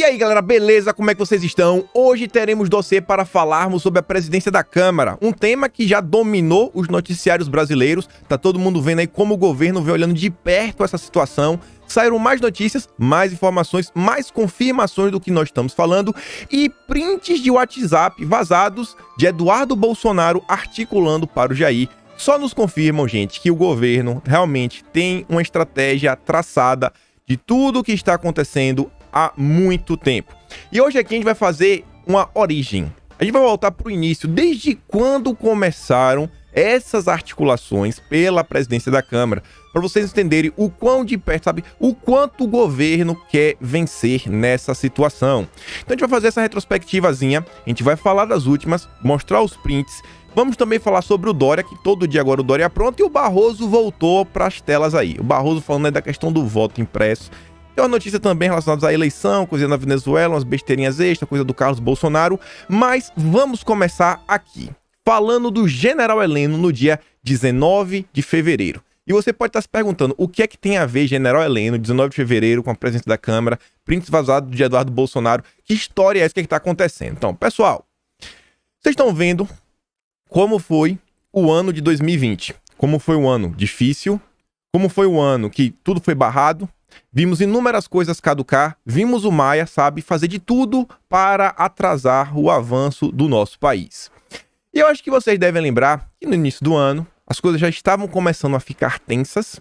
aí, galera, beleza? Como é que vocês estão? Hoje teremos dossiê para falarmos sobre a presidência da Câmara, um tema que já dominou os noticiários brasileiros. Tá todo mundo vendo aí como o governo vem olhando de perto essa situação. Saíram mais notícias, mais informações, mais confirmações do que nós estamos falando e prints de WhatsApp vazados de Eduardo Bolsonaro articulando para o Jair. Só nos confirmam, gente, que o governo realmente tem uma estratégia traçada de tudo o que está acontecendo há muito tempo. E hoje aqui a gente vai fazer uma origem. A gente vai voltar para o início, desde quando começaram essas articulações pela presidência da Câmara, para vocês entenderem o quão de perto, sabe, o quanto o governo quer vencer nessa situação. Então a gente vai fazer essa retrospectivazinha, a gente vai falar das últimas, mostrar os prints. Vamos também falar sobre o Dória, que todo dia agora o Dória é pronto, e o Barroso voltou para as telas aí. O Barroso falando aí da questão do voto impresso. Tem uma notícia também relacionada à eleição, coisa na Venezuela, umas besteirinhas extras, coisa do Carlos Bolsonaro. Mas vamos começar aqui, falando do General Heleno no dia 19 de fevereiro. E você pode estar se perguntando, o que é que tem a ver General Heleno, 19 de fevereiro, com a presença da Câmara, prints vazados de Eduardo Bolsonaro? Que história é essa que está acontecendo? Então, pessoal, vocês estão vendo como foi o ano de 2020. Como foi um ano difícil, como foi um ano que tudo foi barrado. Vimos inúmeras coisas caducar, vimos o Maia, sabe, fazer de tudo para atrasar o avanço do nosso país. E eu acho que vocês devem lembrar que no início do ano, as coisas já estavam começando a ficar tensas.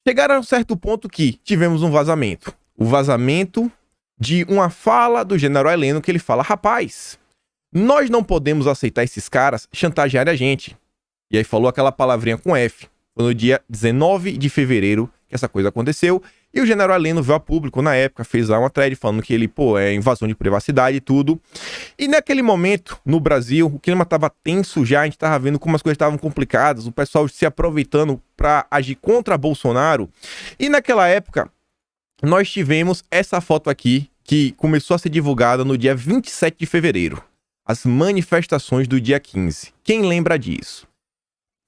Chegaram a um certo ponto que tivemos um vazamento. O vazamento de uma fala do General Heleno que ele fala, rapaz, nós não podemos aceitar esses caras chantagearem a gente. E aí falou aquela palavrinha com F. Foi no dia 19 de fevereiro que essa coisa aconteceu, e o General Heleno veio a público na época, fez lá uma thread falando que ele, é invasão de privacidade e tudo. E naquele momento, no Brasil, o clima estava tenso já, a gente estava vendo como as coisas estavam complicadas, o pessoal se aproveitando para agir contra Bolsonaro. E naquela época, nós tivemos essa foto aqui, que começou a ser divulgada no dia 27 de fevereiro. As manifestações do dia 15. Quem lembra disso?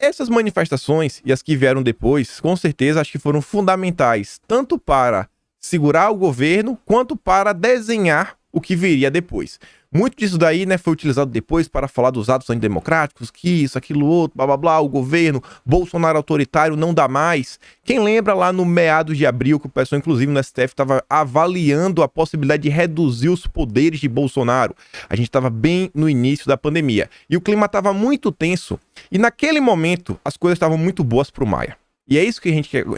Essas manifestações e as que vieram depois, com certeza, acho que foram fundamentais, tanto para segurar o governo, quanto para desenhar o que viria depois. Muito disso daí, né, foi utilizado depois para falar dos atos antidemocráticos, que isso, aquilo, outro, blá, blá, blá, o governo, Bolsonaro autoritário, não dá mais. Quem lembra lá no meados de abril, que o pessoal, inclusive no STF, estava avaliando a possibilidade de reduzir os poderes de Bolsonaro. A gente estava bem no início da pandemia. E o clima estava muito tenso. E naquele momento, as coisas estavam muito boas para o Maia. E é isso que a gente quer. A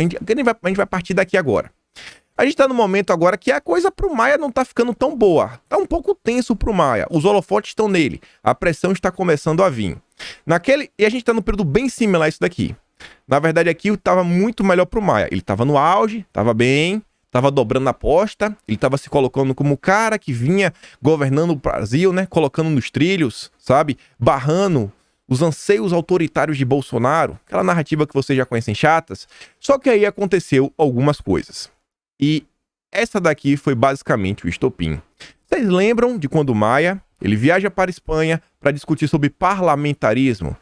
gente vai partir daqui agora. A gente tá no momento agora que a coisa pro Maia não tá ficando tão boa. Tá um pouco tenso pro Maia. Os holofotes estão nele. A pressão está começando a vir. E a gente tá num período bem similar a isso daqui. Na verdade, aqui tava muito melhor pro Maia. Ele tava no auge, tava bem, tava dobrando a aposta. Ele tava se colocando como o cara que vinha governando o Brasil, né? Colocando nos trilhos, sabe? Barrando os anseios autoritários de Bolsonaro. Aquela narrativa que vocês já conhecem chatas. Só que aí aconteceu algumas coisas. E essa daqui foi basicamente o estopim. Vocês lembram de quando o Maia, ele viaja para a Espanha para discutir sobre parlamentarismo?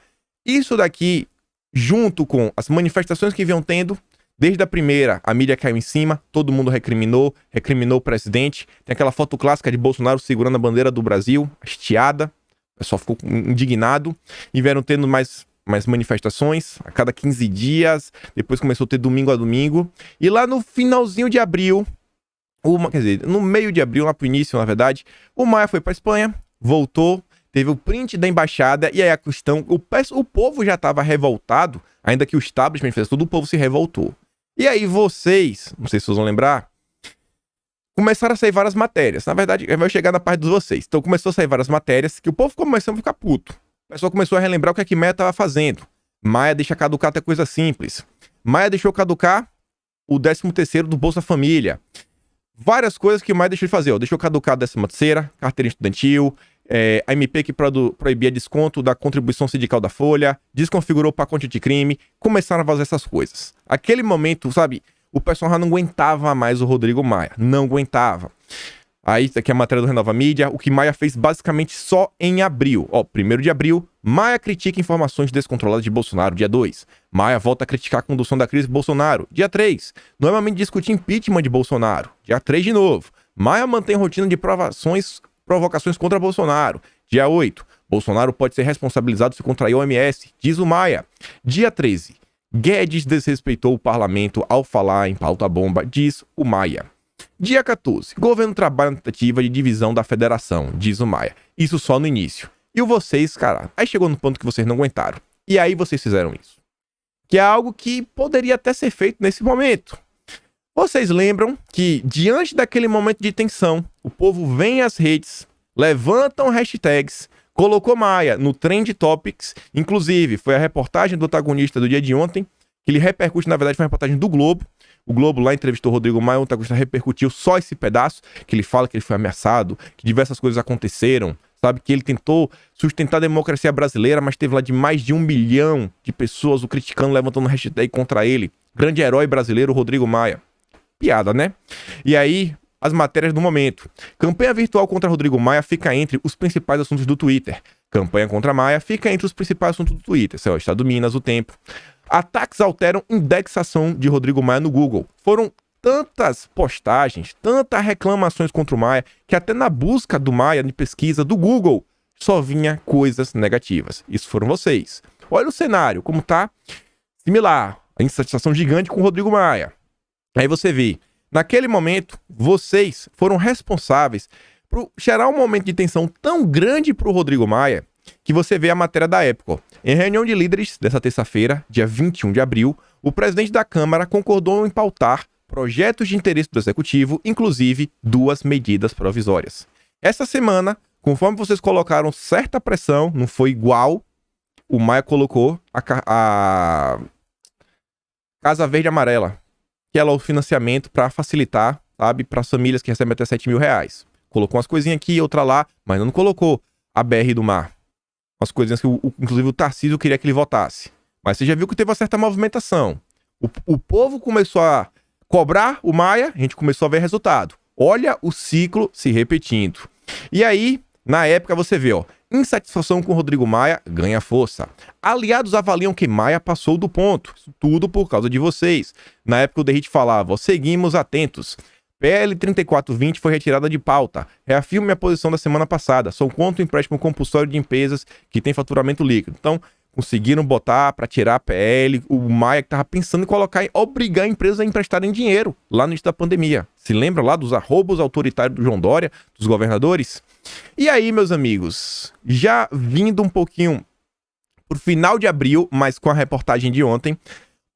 Isso daqui, junto com as manifestações que vinham tendo, desde a primeira, a mídia caiu em cima, todo mundo recriminou o presidente. Tem aquela foto clássica de Bolsonaro segurando a bandeira do Brasil, hasteada. O pessoal ficou indignado. E vieram tendo mais manifestações a cada 15 dias, depois começou a ter domingo a domingo, e lá no finalzinho de abril, quer dizer, no meio de abril, lá pro início, na verdade, o Maia foi pra Espanha, voltou, teve o print da embaixada, e aí a questão, o povo já estava revoltado, ainda que o establishment fez tudo, o povo se revoltou. E aí vocês, não sei se vocês vão lembrar, começaram a sair várias matérias, na verdade, vai chegar na parte de vocês, então começou a sair várias matérias, que o povo começou a ficar puto. O pessoal começou a relembrar o que Maia estava fazendo. Maia deixa caducar até coisa simples. Maia deixou caducar o 13º do Bolsa Família. Várias coisas que o Maia deixou de fazer. Deixou caducar a 13ª, carteira estudantil, a MP que proibia desconto da contribuição sindical da Folha, desconfigurou o pacote de crime, começaram a fazer essas coisas. Aquele momento, sabe, o pessoal já não aguentava mais o Rodrigo Maia. Não aguentava. Aí, isso aqui é a matéria do Renova Mídia, o que Maia fez basicamente só em abril. 1º de abril, Maia critica informações descontroladas de Bolsonaro. Dia 2, Maia volta a criticar a condução da crise de Bolsonaro. Dia 3, novamente discutir impeachment de Bolsonaro. Dia 3 de novo, Maia mantém rotina de provocações contra Bolsonaro. Dia 8, Bolsonaro pode ser responsabilizado se contrair OMS, diz o Maia. Dia 13, Guedes desrespeitou o parlamento ao falar em pauta-bomba, diz o Maia. Dia 14, governo trabalha na tentativa de divisão da federação, diz o Maia. Isso só no início. E vocês, cara, aí chegou no ponto que vocês não aguentaram. E aí vocês fizeram isso. Que é algo que poderia até ser feito nesse momento. Vocês lembram que, diante daquele momento de tensão, o povo vem às redes, levantam hashtags, colocou Maia no Trend Topics, inclusive foi a reportagem do antagonista do dia de ontem, que ele repercute, na verdade foi uma reportagem do Globo. O Globo lá entrevistou o Rodrigo Maia, o antagonista repercutiu só esse pedaço, que ele fala que ele foi ameaçado, que diversas coisas aconteceram, sabe, que ele tentou sustentar a democracia brasileira, mas teve lá de mais de 1 milhão de pessoas o criticando, levantando hashtag contra ele. Grande herói brasileiro, Rodrigo Maia. Piada, né? E aí, as matérias do momento. Campanha virtual contra Rodrigo Maia fica entre os principais assuntos do Twitter. Campanha contra Maia fica entre os principais assuntos do Twitter. Isso é o Estado Minas, o Tempo. Ataques alteram indexação de Rodrigo Maia no Google. Foram tantas postagens, tantas reclamações contra o Maia, que até na busca do Maia, de pesquisa do Google, só vinha coisas negativas. Isso foram vocês. Olha o cenário, como tá similar. A insatisfação gigante com o Rodrigo Maia. Aí você vê, naquele momento, vocês foram responsáveis por gerar um momento de tensão tão grande para o Rodrigo Maia, que você vê a matéria da época. Ó. Em reunião de líderes dessa terça-feira, dia 21 de abril, o presidente da Câmara concordou em pautar projetos de interesse do Executivo, inclusive 2 medidas provisórias. Essa semana, conforme vocês colocaram certa pressão, não foi igual, o Maia colocou a Casa Verde e Amarela, que é lá o financiamento para facilitar, sabe, para as famílias que recebem até 7 mil reais. Colocou umas coisinhas aqui, outra lá, mas não colocou a BR do Mar. Umas coisinhas que, inclusive, o Tarcísio queria que ele votasse. Mas você já viu que teve uma certa movimentação. O povo começou a cobrar o Maia, a gente começou a ver resultado. Olha o ciclo se repetindo. E aí, na época, você vê, ó, insatisfação com o Rodrigo Maia ganha força. Aliados avaliam que Maia passou do ponto. Isso tudo por causa de vocês. Na época o Derrite falava, ó, seguimos atentos. PL 3420 foi retirada de pauta. Reafirmo minha posição da semana passada. Sou contra o empréstimo compulsório de empresas que tem faturamento líquido. Então, conseguiram botar para tirar a PL. O Maia que estava pensando em colocar, obrigar empresas a emprestarem dinheiro lá no início da pandemia. Se lembra lá dos arrobos autoritários do João Dória, dos governadores? E aí, meus amigos, já vindo um pouquinho pro final de abril, mas com a reportagem de ontem.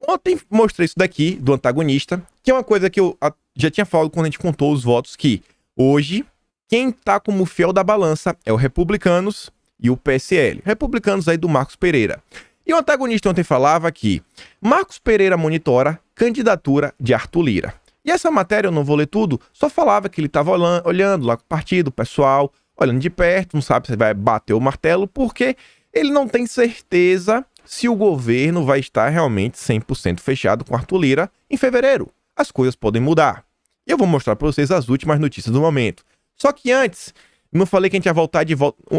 Ontem mostrei isso daqui, do antagonista, que é uma coisa que eu já tinha falado quando a gente contou os votos, que hoje, quem tá como fiel da balança é o Republicanos e o PSL. Republicanos aí do Marcos Pereira. E o antagonista ontem falava que Marcos Pereira monitora candidatura de Arthur Lira. E essa matéria, eu não vou ler tudo, só falava que ele estava olhando lá com o partido, o pessoal, olhando de perto, não sabe se vai bater o martelo, porque ele não tem certeza se o governo vai estar realmente 100% fechado com Arthur Lira em fevereiro. As coisas podem mudar. E eu vou mostrar para vocês as últimas notícias do momento. Só que antes, não falei que a gente ia voltar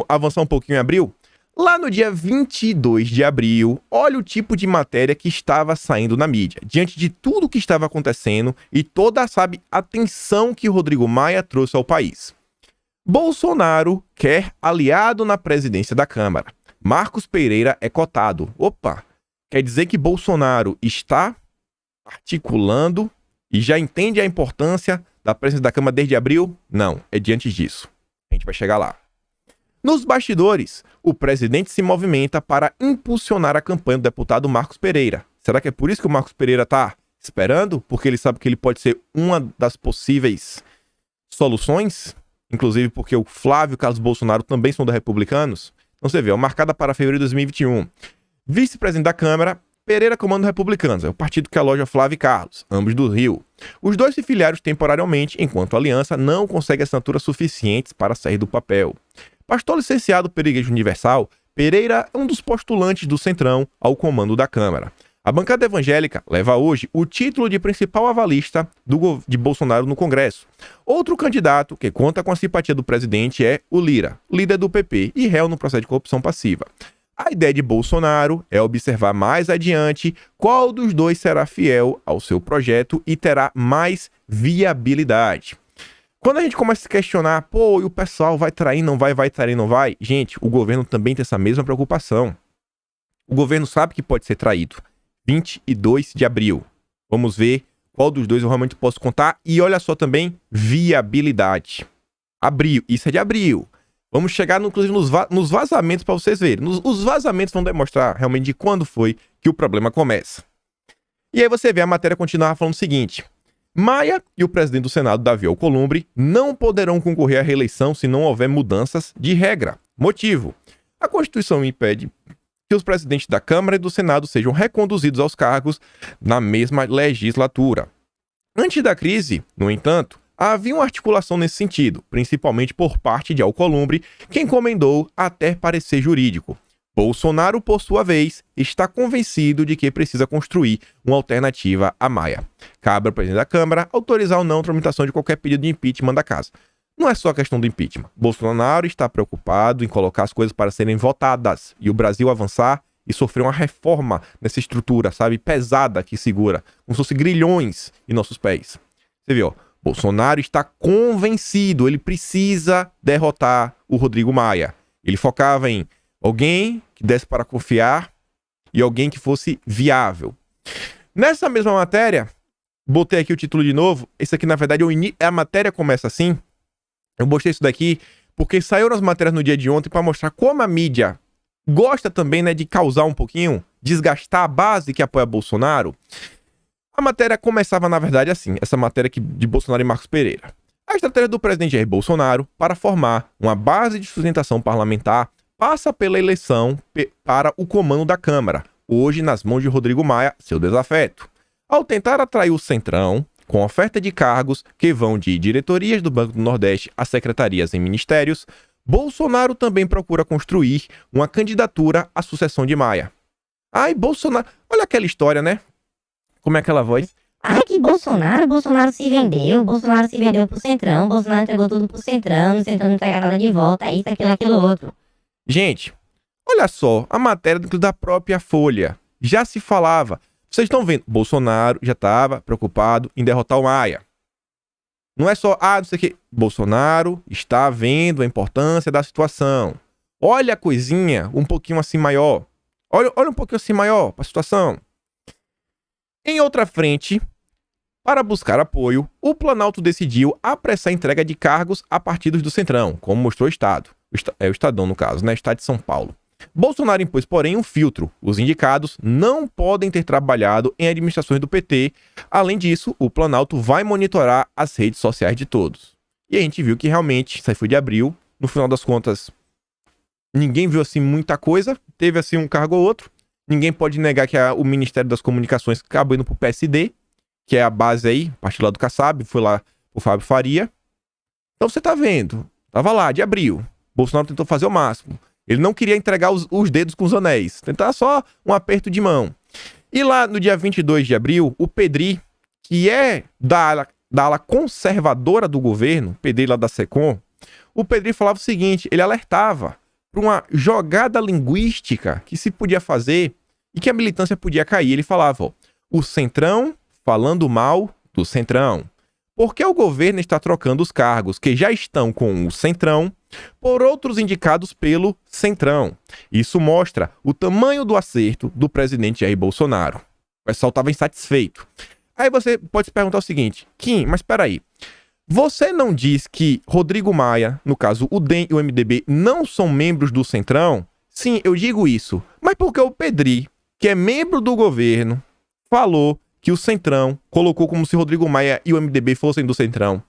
avançar um pouquinho em abril? Lá no dia 22 de abril, olha o tipo de matéria que estava saindo na mídia, diante de tudo que estava acontecendo e toda, sabe, a tensão que Rodrigo Maia trouxe ao país. Bolsonaro quer aliado na presidência da Câmara. Marcos Pereira é cotado. Opa, quer dizer que Bolsonaro está articulando e já entende a importância da presidência da Câmara desde abril? Não, é diante disso. A gente vai chegar lá. Nos bastidores, o presidente se movimenta para impulsionar a campanha do deputado Marcos Pereira. Será que é por isso que o Marcos Pereira está esperando? Porque ele sabe que ele pode ser uma das possíveis soluções? Inclusive porque o Flávio e o Carlos Bolsonaro também são da Republicanos? Então você vê, marcada para fevereiro de 2021. Vice-presidente da Câmara, Pereira comanda o Republicanos, é o partido que aloja Flávio e Carlos, ambos do Rio. Os dois se filiaram temporariamente, enquanto a aliança não consegue assinaturas suficientes para sair do papel. Pastor licenciado pela Igreja Universal, Pereira é um dos postulantes do Centrão ao comando da Câmara. A bancada evangélica leva hoje o título de principal avalista de Bolsonaro no Congresso. Outro candidato que conta com a simpatia do presidente é o Lira, líder do PP e réu no processo de corrupção passiva. A ideia de Bolsonaro é observar mais adiante qual dos dois será fiel ao seu projeto e terá mais viabilidade. Quando a gente começa a se questionar, pô, e o pessoal vai trair, não vai, vai trair, não vai? Gente, o governo também tem essa mesma preocupação. O governo sabe que pode ser traído. 22 de abril. Vamos ver qual dos dois eu realmente posso contar. E olha só também, viabilidade. Abril, isso é de abril. Vamos chegar, inclusive, nos vazamentos para vocês verem. Os vazamentos vão demonstrar realmente de quando foi que o problema começa. E aí você vê a matéria continuar falando o seguinte: Maia e o presidente do Senado, Davi Alcolumbre, não poderão concorrer à reeleição se não houver mudanças de regra. Motivo: a Constituição impede que os presidentes da Câmara e do Senado sejam reconduzidos aos cargos na mesma legislatura. Antes da crise, no entanto, havia uma articulação nesse sentido, principalmente por parte de Alcolumbre, que encomendou até parecer jurídico. Bolsonaro, por sua vez, está convencido de que precisa construir uma alternativa a Maia. Cabe ao presidente da Câmara autorizar ou não a tramitação de qualquer pedido de impeachment da casa. Não é só a questão do impeachment. Bolsonaro está preocupado em colocar as coisas para serem votadas e o Brasil avançar e sofrer uma reforma nessa estrutura, sabe, pesada que segura, como se fosse grilhões em nossos pés. Você viu, ó, Bolsonaro está convencido, ele precisa derrotar o Rodrigo Maia. Ele focava em alguém que desse para confiar e alguém que fosse viável. Nessa mesma matéria, botei aqui o título de novo. Esse aqui, na verdade, a matéria começa assim. Eu botei isso daqui porque saiu nas matérias no dia de ontem para mostrar como a mídia gosta também, né, de causar um pouquinho, desgastar a base que apoia Bolsonaro. A matéria começava, na verdade, assim, essa matéria aqui de Bolsonaro e Marcos Pereira. A estratégia do presidente Jair Bolsonaro para formar uma base de sustentação parlamentar passa pela eleição para o comando da Câmara, hoje nas mãos de Rodrigo Maia, seu desafeto. Ao tentar atrair o Centrão, com oferta de cargos que vão de diretorias do Banco do Nordeste a secretarias em ministérios, Bolsonaro também procura construir uma candidatura à sucessão de Maia. Ai, Bolsonaro... Olha aquela história, né? Como é aquela voz? Ai, que Bolsonaro se vendeu pro Centrão, Bolsonaro entregou tudo pro Centrão, o Centrão não entrega nada de volta, isso, aquilo, outro. Gente, olha só, a matéria da própria Folha já se falava. Vocês estão vendo, Bolsonaro já estava preocupado em derrotar o Maia. Não é só, não sei o que. Bolsonaro está vendo a importância da situação. Olha a coisinha um pouquinho assim maior. Olha um pouquinho assim maior para a situação. Em outra frente, para buscar apoio, o Planalto decidiu apressar a entrega de cargos a partidos do Centrão, como mostrou o Estado. O Estadão, no caso, né? Estado de São Paulo. Bolsonaro impôs, porém, um filtro. Os indicados não podem ter trabalhado em administrações do PT. Além disso, o Planalto vai monitorar as redes sociais de todos. E a gente viu que realmente, isso aí foi de abril, no final das contas, ninguém viu assim muita coisa, teve assim um cargo ou outro. Ninguém pode negar que o Ministério das Comunicações acabou indo pro PSD, que é a base aí, partido lá do Kassab, foi lá o Fábio Faria. Então você tá vendo, tava lá, de abril. Bolsonaro tentou fazer o máximo. Ele não queria entregar os dedos com os anéis. Tentar só um aperto de mão. E lá no dia 22 de abril, o Pedri, que é da ala conservadora do governo, Pedri lá da SECOM, o Pedri falava o seguinte, ele alertava para uma jogada linguística que se podia fazer e que a militância podia cair. Ele falava, ó, o Centrão falando mal do Centrão. Porque o governo está trocando os cargos que já estão com o Centrão por outros indicados pelo Centrão. Isso mostra o tamanho do acerto do presidente Jair Bolsonaro. O pessoal estava insatisfeito. Aí você pode se perguntar o seguinte, Kim, mas espera aí. Você não diz que Rodrigo Maia, no caso o DEM e o MDB, não são membros do Centrão? Sim, eu digo isso. Mas porque o Pedri, que é membro do governo, falou que o Centrão colocou como se Rodrigo Maia e o MDB fossem do Centrão.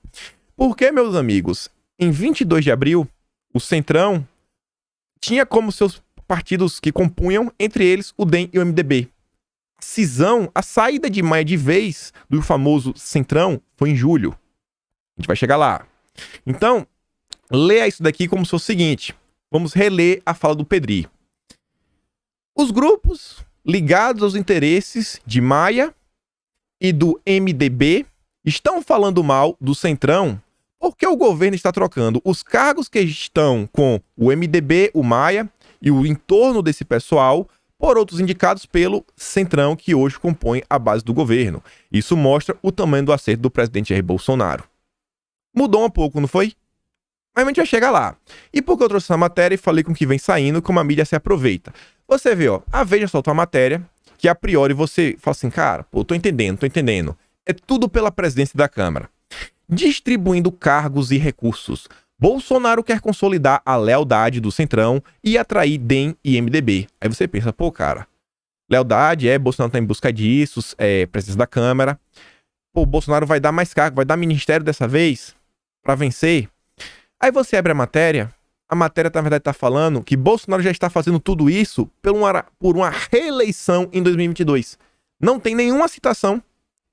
Porque, meus amigos, em 22 de abril, o Centrão tinha como seus partidos que compunham, entre eles, o DEM e o MDB. A cisão, a saída de Maia de vez do famoso Centrão foi em julho. A gente vai chegar lá. Então, leia isso daqui como se fosse o seguinte. Vamos reler a fala do Pedri. Os grupos ligados aos interesses de Maia e do MDB estão falando mal do Centrão porque o governo está trocando os cargos que estão com o MDB, o Maia e o entorno desse pessoal por outros indicados pelo Centrão, que hoje compõe a base do governo. Isso mostra o tamanho do acerto do presidente Jair Bolsonaro. Mudou um pouco, não foi? Mas a gente já chega lá. E por que eu trouxe essa matéria e falei com o que vem saindo, como a mídia se aproveita? Você vê, ó, a Veja soltou uma matéria que a priori você fala assim, cara, pô, tô entendendo. É tudo pela presidência da Câmara. Distribuindo cargos e recursos. Bolsonaro quer consolidar a lealdade do Centrão e atrair DEM e MDB. Aí você pensa, pô, cara, lealdade, Bolsonaro tá em busca disso, presidência da Câmara. Pô, Bolsonaro vai dar mais cargo, vai dar ministério dessa vez pra vencer. Aí você abre a matéria na verdade tá falando que Bolsonaro já está fazendo tudo isso por uma reeleição em 2022. Não tem nenhuma citação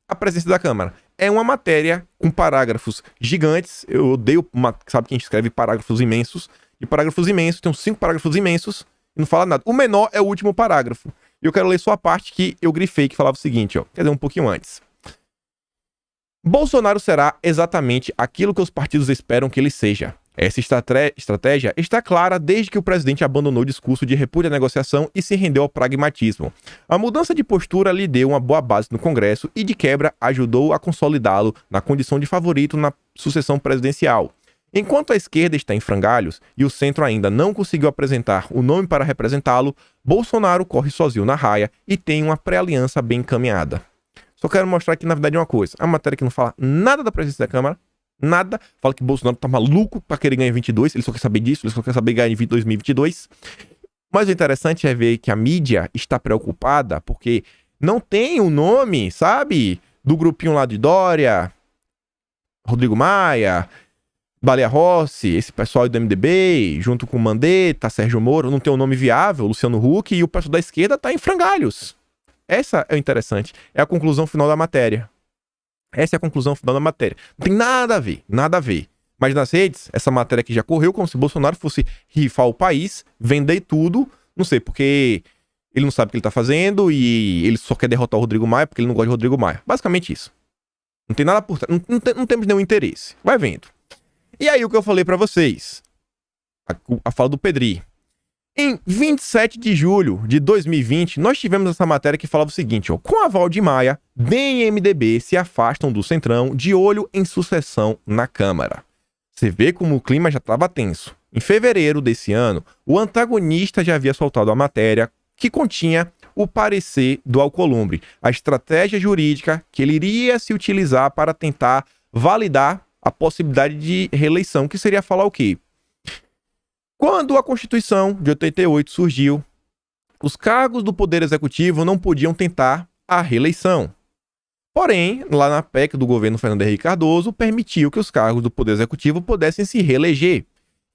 à presidência da Câmara. É uma matéria com parágrafos gigantes. Eu odeio, sabe quem escreve parágrafos imensos? E parágrafos imensos, tem uns 5 parágrafos imensos e não fala nada. O menor é o último parágrafo. E eu quero ler só a parte que eu grifei, que falava o seguinte, ó. Quer dizer, um pouquinho antes. Bolsonaro será exatamente aquilo que os partidos esperam que ele seja. Essa estratégia está clara desde que o presidente abandonou o discurso de repúdio à negociação e se rendeu ao pragmatismo. A mudança de postura lhe deu uma boa base no Congresso e, de quebra, ajudou a consolidá-lo na condição de favorito na sucessão presidencial. Enquanto a esquerda está em frangalhos e o centro ainda não conseguiu apresentar o nome para representá-lo, Bolsonaro corre sozinho na raia e tem uma pré-aliança bem encaminhada. Só quero mostrar aqui, na verdade, uma coisa. A matéria que não fala nada da presidência da Câmara, nada. Fala que Bolsonaro tá maluco pra querer ganhar em 22. Ele só quer saber disso, ele só quer saber ganhar em 2022. Mas o interessante é ver que a mídia está preocupada porque não tem o nome, sabe? Do grupinho lá de Dória, Rodrigo Maia, Baleia Rossi, esse pessoal do MDB, junto com o Mandetta, Sérgio Moro, não tem um nome viável, Luciano Huck, e o pessoal da esquerda tá em frangalhos. Essa é o interessante. É a conclusão final da matéria. Essa é a conclusão final da matéria. Não tem nada a ver, nada a ver. Mas nas redes, essa matéria aqui já correu como se Bolsonaro fosse rifar o país, vender tudo, não sei, porque ele não sabe o que ele tá fazendo e ele só quer derrotar o Rodrigo Maia porque ele não gosta de Rodrigo Maia. Basicamente isso. Não tem nada por trás, não temos nenhum interesse. Vai vendo. E aí o que eu falei pra vocês? A fala do Pedri. Em 27 de julho de 2020, nós tivemos essa matéria que falava o seguinte, ó, com aval de Maia, DEM e MDB se afastam do Centrão de olho em sucessão na Câmara. Você vê como o clima já estava tenso. Em fevereiro desse ano, o antagonista já havia soltado a matéria que continha o parecer do Alcolumbre, a estratégia jurídica que ele iria se utilizar para tentar validar a possibilidade de reeleição, que seria falar o quê? Quando a Constituição de 88 surgiu, os cargos do Poder Executivo não podiam tentar a reeleição. Porém, lá na PEC do governo Fernando Henrique Cardoso, permitiu que os cargos do Poder Executivo pudessem se reeleger.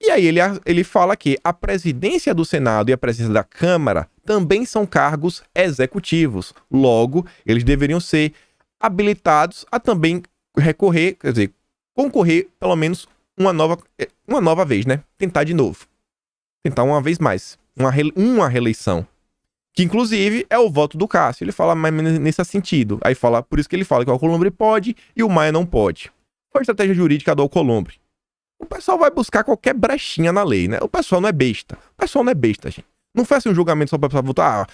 E aí ele fala que a presidência do Senado e a presidência da Câmara também são cargos executivos. Logo, eles deveriam ser habilitados a também recorrer, quer dizer, concorrer pelo menos uma nova vez, né? Tentar de novo. Tentar uma vez mais. Uma reeleição. Que, inclusive, é o voto do Cássio. Ele fala mais nesse sentido. Aí fala, por isso que ele fala que o Alcolumbre pode e o Maia não pode. Foi a estratégia jurídica do Alcolumbre. O pessoal vai buscar qualquer brechinha na lei, né? O pessoal não é besta. O pessoal não é besta, gente. Não faz um julgamento só pra votar.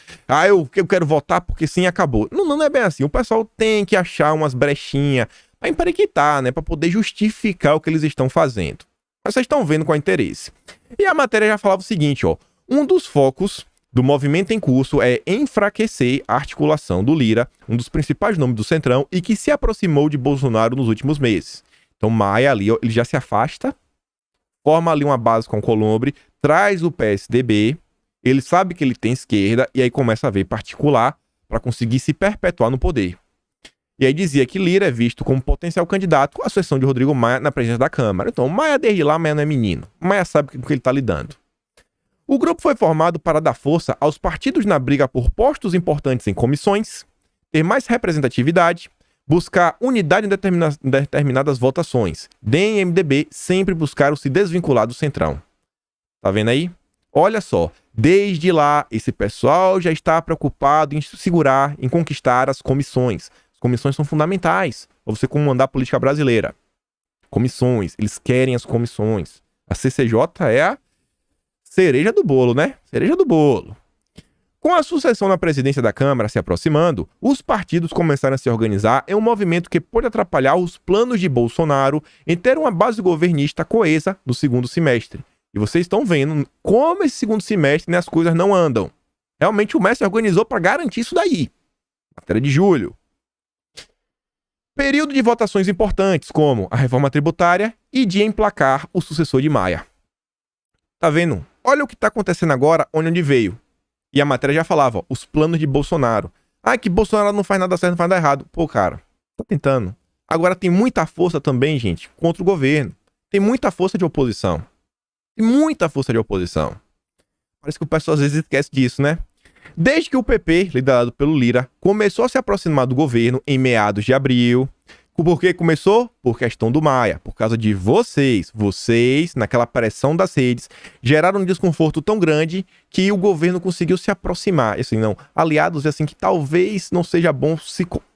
Eu quero votar porque sim, acabou. Não é bem assim. O pessoal tem que achar umas brechinhas pra empariquitar, né? Pra poder justificar o que eles estão fazendo. Mas vocês estão vendo com interesse. E a matéria já falava o seguinte, ó. Um dos focos do movimento em curso é enfraquecer a articulação do Lira, um dos principais nomes do Centrão, e que se aproximou de Bolsonaro nos últimos meses. Então Maia ali, ele já se afasta, forma ali uma base com o Alcolumbre, traz o PSDB, ele sabe que ele tem esquerda, e aí começa a ver particular para conseguir se perpetuar no poder. E aí dizia que Lira é visto como potencial candidato à sucessão de Rodrigo Maia na presidência da Câmara. Então, Maia desde lá, Maia não é menino. Maia sabe com o que ele está lidando. O grupo foi formado para dar força aos partidos na briga por postos importantes em comissões, ter mais representatividade, buscar unidade em determinadas votações. DEM e MDB sempre buscaram se desvincular do Centrão. Tá vendo aí? Olha só, desde lá, esse pessoal já está preocupado em segurar, em conquistar as comissões. As comissões são fundamentais para você comandar a política brasileira. Comissões, eles querem as comissões. A CCJ é a cereja do bolo, né? Cereja do bolo. Com a sucessão na presidência da Câmara se aproximando, os partidos começaram a se organizar em um movimento que pode atrapalhar os planos de Bolsonaro em ter uma base governista coesa no segundo semestre. E vocês estão vendo como esse segundo semestre, né, as coisas não andam. Realmente o Messi organizou para garantir isso daí. Matéria de julho. Período de votações importantes, como a reforma tributária e de emplacar o sucessor de Maia. Tá vendo? Olha o que tá acontecendo agora, onde veio. E a matéria já falava, ó, os planos de Bolsonaro. Ah, que Bolsonaro não faz nada certo, não faz nada errado. Pô, cara, tá tentando. Agora tem muita força também, gente, contra o governo. Tem muita força de oposição. Tem muita força de oposição. Parece que o pessoal às vezes esquece disso, né? Desde que o PP, liderado pelo Lira, começou a se aproximar do governo em meados de abril. Por que começou? Por questão do Maia. Por causa de vocês. Vocês, naquela pressão das redes, geraram um desconforto tão grande que o governo conseguiu se aproximar. Assim, não, aliados, assim, que talvez não seja bom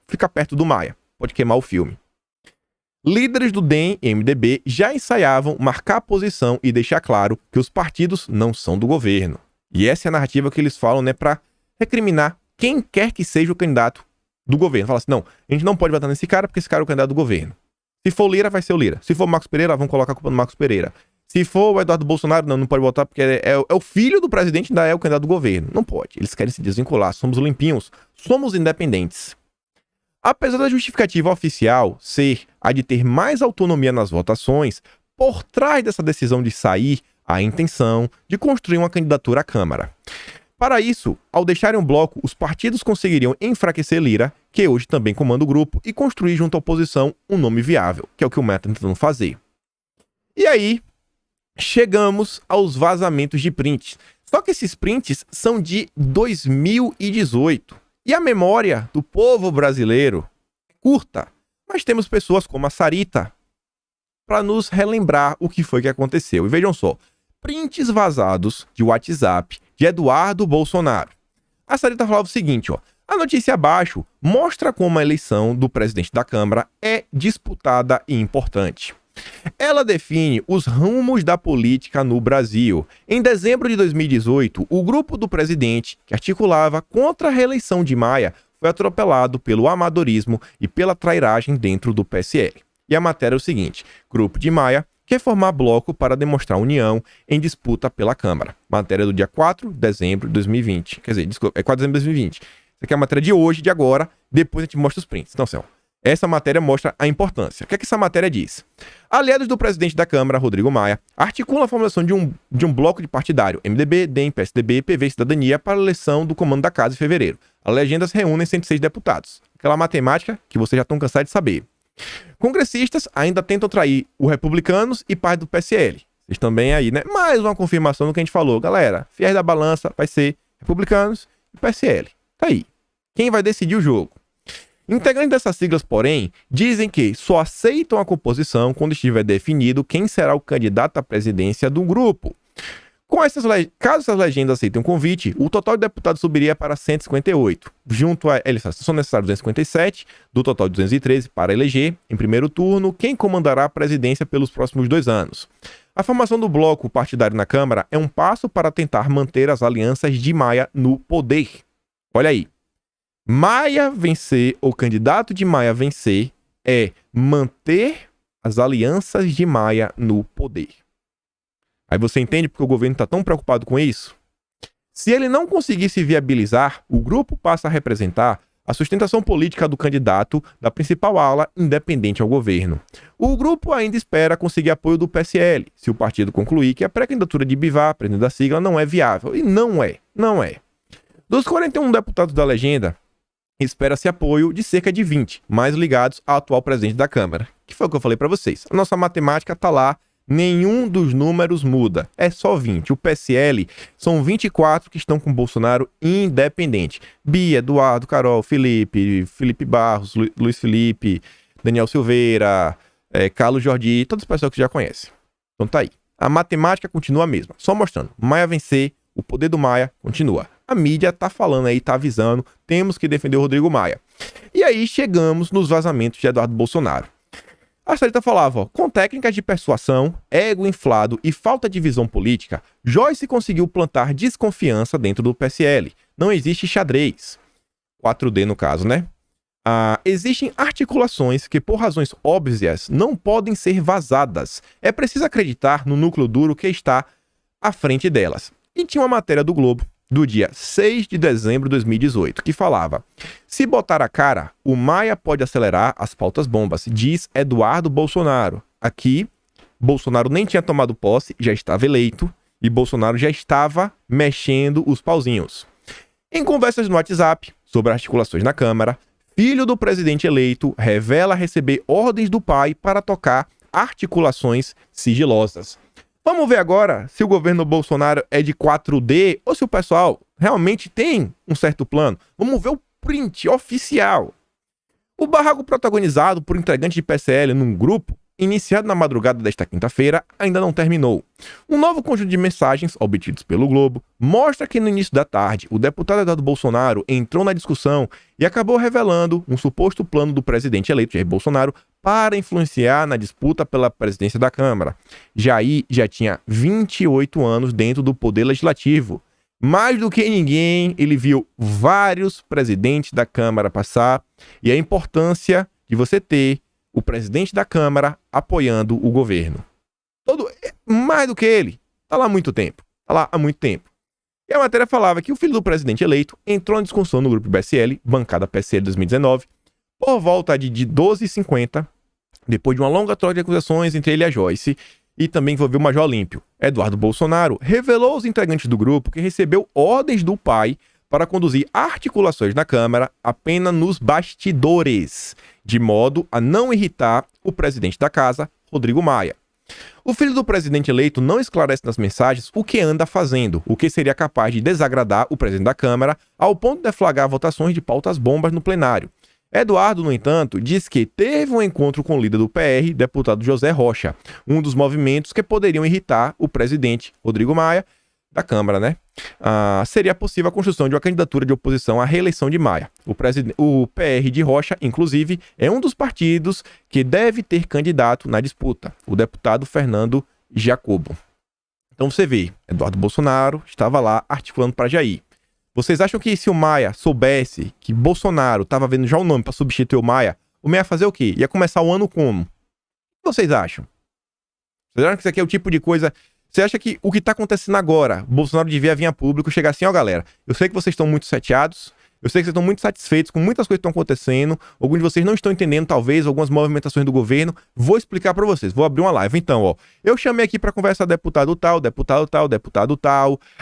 ficar perto do Maia. Pode queimar o filme. Líderes do DEM e MDB já ensaiavam marcar posição e deixar claro que os partidos não são do governo. E essa é a narrativa que eles falam, né, para recriminar quem quer que seja o candidato do governo. Fala assim, não, a gente não pode votar nesse cara porque esse cara é o candidato do governo. Se for o Lira, vai ser o Lira. Se for o Marcos Pereira, vão colocar a culpa no Marcos Pereira. Se for o Eduardo Bolsonaro, não pode votar porque é o filho do presidente, ainda é o candidato do governo. Não pode. Eles querem se desvincular. Somos limpinhos. Somos independentes. Apesar da justificativa oficial ser a de ter mais autonomia nas votações, por trás dessa decisão de sair, há a intenção de construir uma candidatura à Câmara. Para isso, ao deixarem o bloco, os partidos conseguiriam enfraquecer Lira, que hoje também comanda o grupo, e construir junto à oposição um nome viável, que é o que o Meta está tentando fazer. E aí, chegamos aos vazamentos de prints. Só que esses prints são de 2018. E a memória do povo brasileiro é curta, mas temos pessoas como a Sarita para nos relembrar o que foi que aconteceu. E vejam só, prints vazados de WhatsApp de Eduardo Bolsonaro. A Sarita falava o seguinte, ó, a notícia abaixo mostra como a eleição do presidente da Câmara é disputada e importante. Ela define os rumos da política no Brasil. Em dezembro de 2018, o grupo do presidente, que articulava contra a reeleição de Maia, foi atropelado pelo amadorismo e pela trairagem dentro do PSL. E a matéria é o seguinte, grupo de Maia quer formar bloco para demonstrar união em disputa pela Câmara. Matéria do dia 4 de dezembro de 2020. Quer dizer, desculpa, é 4 de dezembro de 2020. Isso aqui é a matéria de hoje, de agora, depois a gente mostra os prints. Então, Céu, essa matéria mostra a importância. O que é que essa matéria diz? Aliados do presidente da Câmara, Rodrigo Maia, articulam a formulação de um bloco de partidário, MDB, DEM, PSDB, PV e Cidadania, para a eleição do comando da Casa em fevereiro. As legendas reúnem 106 deputados. Aquela matemática que vocês já estão cansados de saber. Congressistas ainda tentam trair os republicanos e parte do PSL. Vocês também aí, né? Mais uma confirmação do que a gente falou. Galera, fiéis da balança vai ser republicanos e PSL. Tá aí. Quem vai decidir o jogo? Integrantes dessas siglas, porém, dizem que só aceitam a composição quando estiver definido quem será o candidato à presidência do grupo. Caso essas legendas aceitem o convite, o total de deputados subiria para 158. Junto a eles são necessários 257, do total de 213 para eleger, em primeiro turno, quem comandará a presidência pelos próximos 2 anos. A formação do bloco partidário na Câmara é um passo para tentar manter as alianças de Maia no poder. Olha aí. Maia vencer, ou candidato de Maia vencer, é manter as alianças de Maia no poder. Aí você entende porque o governo está tão preocupado com isso? Se ele não conseguir se viabilizar, o grupo passa a representar a sustentação política do candidato da principal ala independente ao governo. O grupo ainda espera conseguir apoio do PSL, se o partido concluir que a pré-candidatura de Bivar, presidente da sigla, não é viável. E não é. Dos 41 deputados da legenda, espera-se apoio de cerca de 20, mais ligados ao atual presidente da Câmara. Que foi o que eu falei para vocês. A nossa matemática está lá. Nenhum dos números muda, é só 20. O PSL são 24 que estão com Bolsonaro independente. Bia, Eduardo, Carol, Felipe Barros, Luiz Felipe, Daniel Silveira, Carlos Jordi, todos os pessoal que já conhecem. Então tá aí. A matemática continua a mesma, só mostrando. Maia vencer, o poder do Maia continua. A mídia tá falando aí, tá avisando, temos que defender o Rodrigo Maia. E aí chegamos nos vazamentos de Eduardo Bolsonaro. A Sarita falava, ó, com técnicas de persuasão, ego inflado e falta de visão política, Joyce conseguiu plantar desconfiança dentro do PSL. não existe xadrez. 4D no caso, né? Existem articulações que, por razões óbvias, não podem ser vazadas. É preciso acreditar no núcleo duro que está à frente delas. E tinha uma matéria do Globo, do dia 6 de dezembro de 2018, que falava: se botar a cara, o Maia pode acelerar as pautas bombas, diz Eduardo Bolsonaro. Aqui, Bolsonaro nem tinha tomado posse, já estava eleito, e Bolsonaro já estava mexendo os pauzinhos. Em conversas no WhatsApp sobre articulações na Câmara, filho do presidente eleito revela receber ordens do pai para tocar articulações sigilosas. Vamos ver agora se o governo Bolsonaro é de 4D ou se o pessoal realmente tem um certo plano. Vamos ver o print oficial. O barraco protagonizado por integrantes de PSL num grupo, iniciado na madrugada desta quinta-feira, ainda não terminou. Um novo conjunto de mensagens obtidos pelo Globo mostra que no início da tarde, o deputado Eduardo Bolsonaro entrou na discussão e acabou revelando um suposto plano do presidente eleito Jair Bolsonaro para influenciar na disputa pela presidência da Câmara. Jair já tinha 28 anos dentro do Poder Legislativo. Mais do que ninguém, ele viu vários presidentes da Câmara passar, e a importância de você ter o presidente da Câmara apoiando o governo. Mais do que ele, tá lá há muito tempo. E a matéria falava que o filho do presidente eleito entrou na discussão no grupo PSL, bancada PSL 2019, por volta de 12h50, depois de uma longa troca de acusações entre ele e a Joyce, e também envolveu o Major Olímpio. Eduardo Bolsonaro revelou aos integrantes do grupo que recebeu ordens do pai para conduzir articulações na Câmara apenas nos bastidores, de modo a não irritar o presidente da casa, Rodrigo Maia. O filho do presidente eleito não esclarece nas mensagens o que anda fazendo, o que seria capaz de desagradar o presidente da Câmara, ao ponto de deflagrar votações de pautas bombas no plenário. Eduardo, no entanto, diz que teve um encontro com o líder do PR, deputado José Rocha, um dos movimentos que poderiam irritar o presidente Rodrigo Maia, da Câmara, né? Seria possível a construção de uma candidatura de oposição à reeleição de Maia. O PR de Rocha, inclusive, é um dos partidos que deve ter candidato na disputa, o deputado Fernando Jacobo. Então você vê, Eduardo Bolsonaro estava lá articulando para Jair. Vocês acham que se o Maia soubesse que Bolsonaro estava vendo já o nome para substituir o Maia ia fazer o quê? Ia começar o ano como? O que vocês acham? Vocês acham que isso aqui é o tipo de coisa... Você acha que o que está acontecendo agora, Bolsonaro devia vir a público e chegar assim: ó, galera, eu sei que vocês estão muito chateados, eu sei que vocês estão muito satisfeitos com muitas coisas que estão acontecendo, alguns de vocês não estão entendendo, talvez, algumas movimentações do governo, vou explicar para vocês, vou abrir uma live. Então, ó, eu chamei aqui para conversar deputado tal,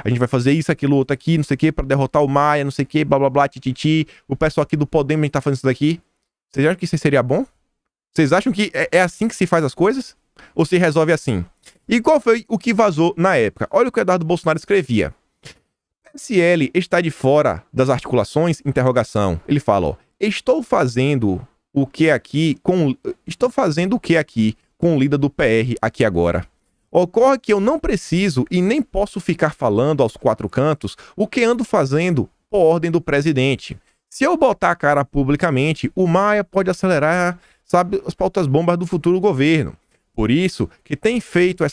a gente vai fazer isso, aquilo, outro aqui, não sei o que, para derrotar o Maia, não sei o que, blá, blá, blá, tititi, o pessoal aqui do Podemos, a gente tá fazendo isso daqui. Vocês acham que isso seria bom? Vocês acham que é assim que se faz as coisas? Ou se resolve assim? E qual foi o que vazou na época? Olha o que o Eduardo Bolsonaro escrevia. PSL está de fora das articulações? Interrogação. Ele fala, ó, estou fazendo o que aqui com o líder do PR aqui agora. Ocorre que eu não preciso e nem posso ficar falando aos quatro cantos o que ando fazendo por ordem do presidente. Se eu botar a cara publicamente, o Maia pode acelerar, sabe, as pautas bombas do futuro governo. Por isso que tem feito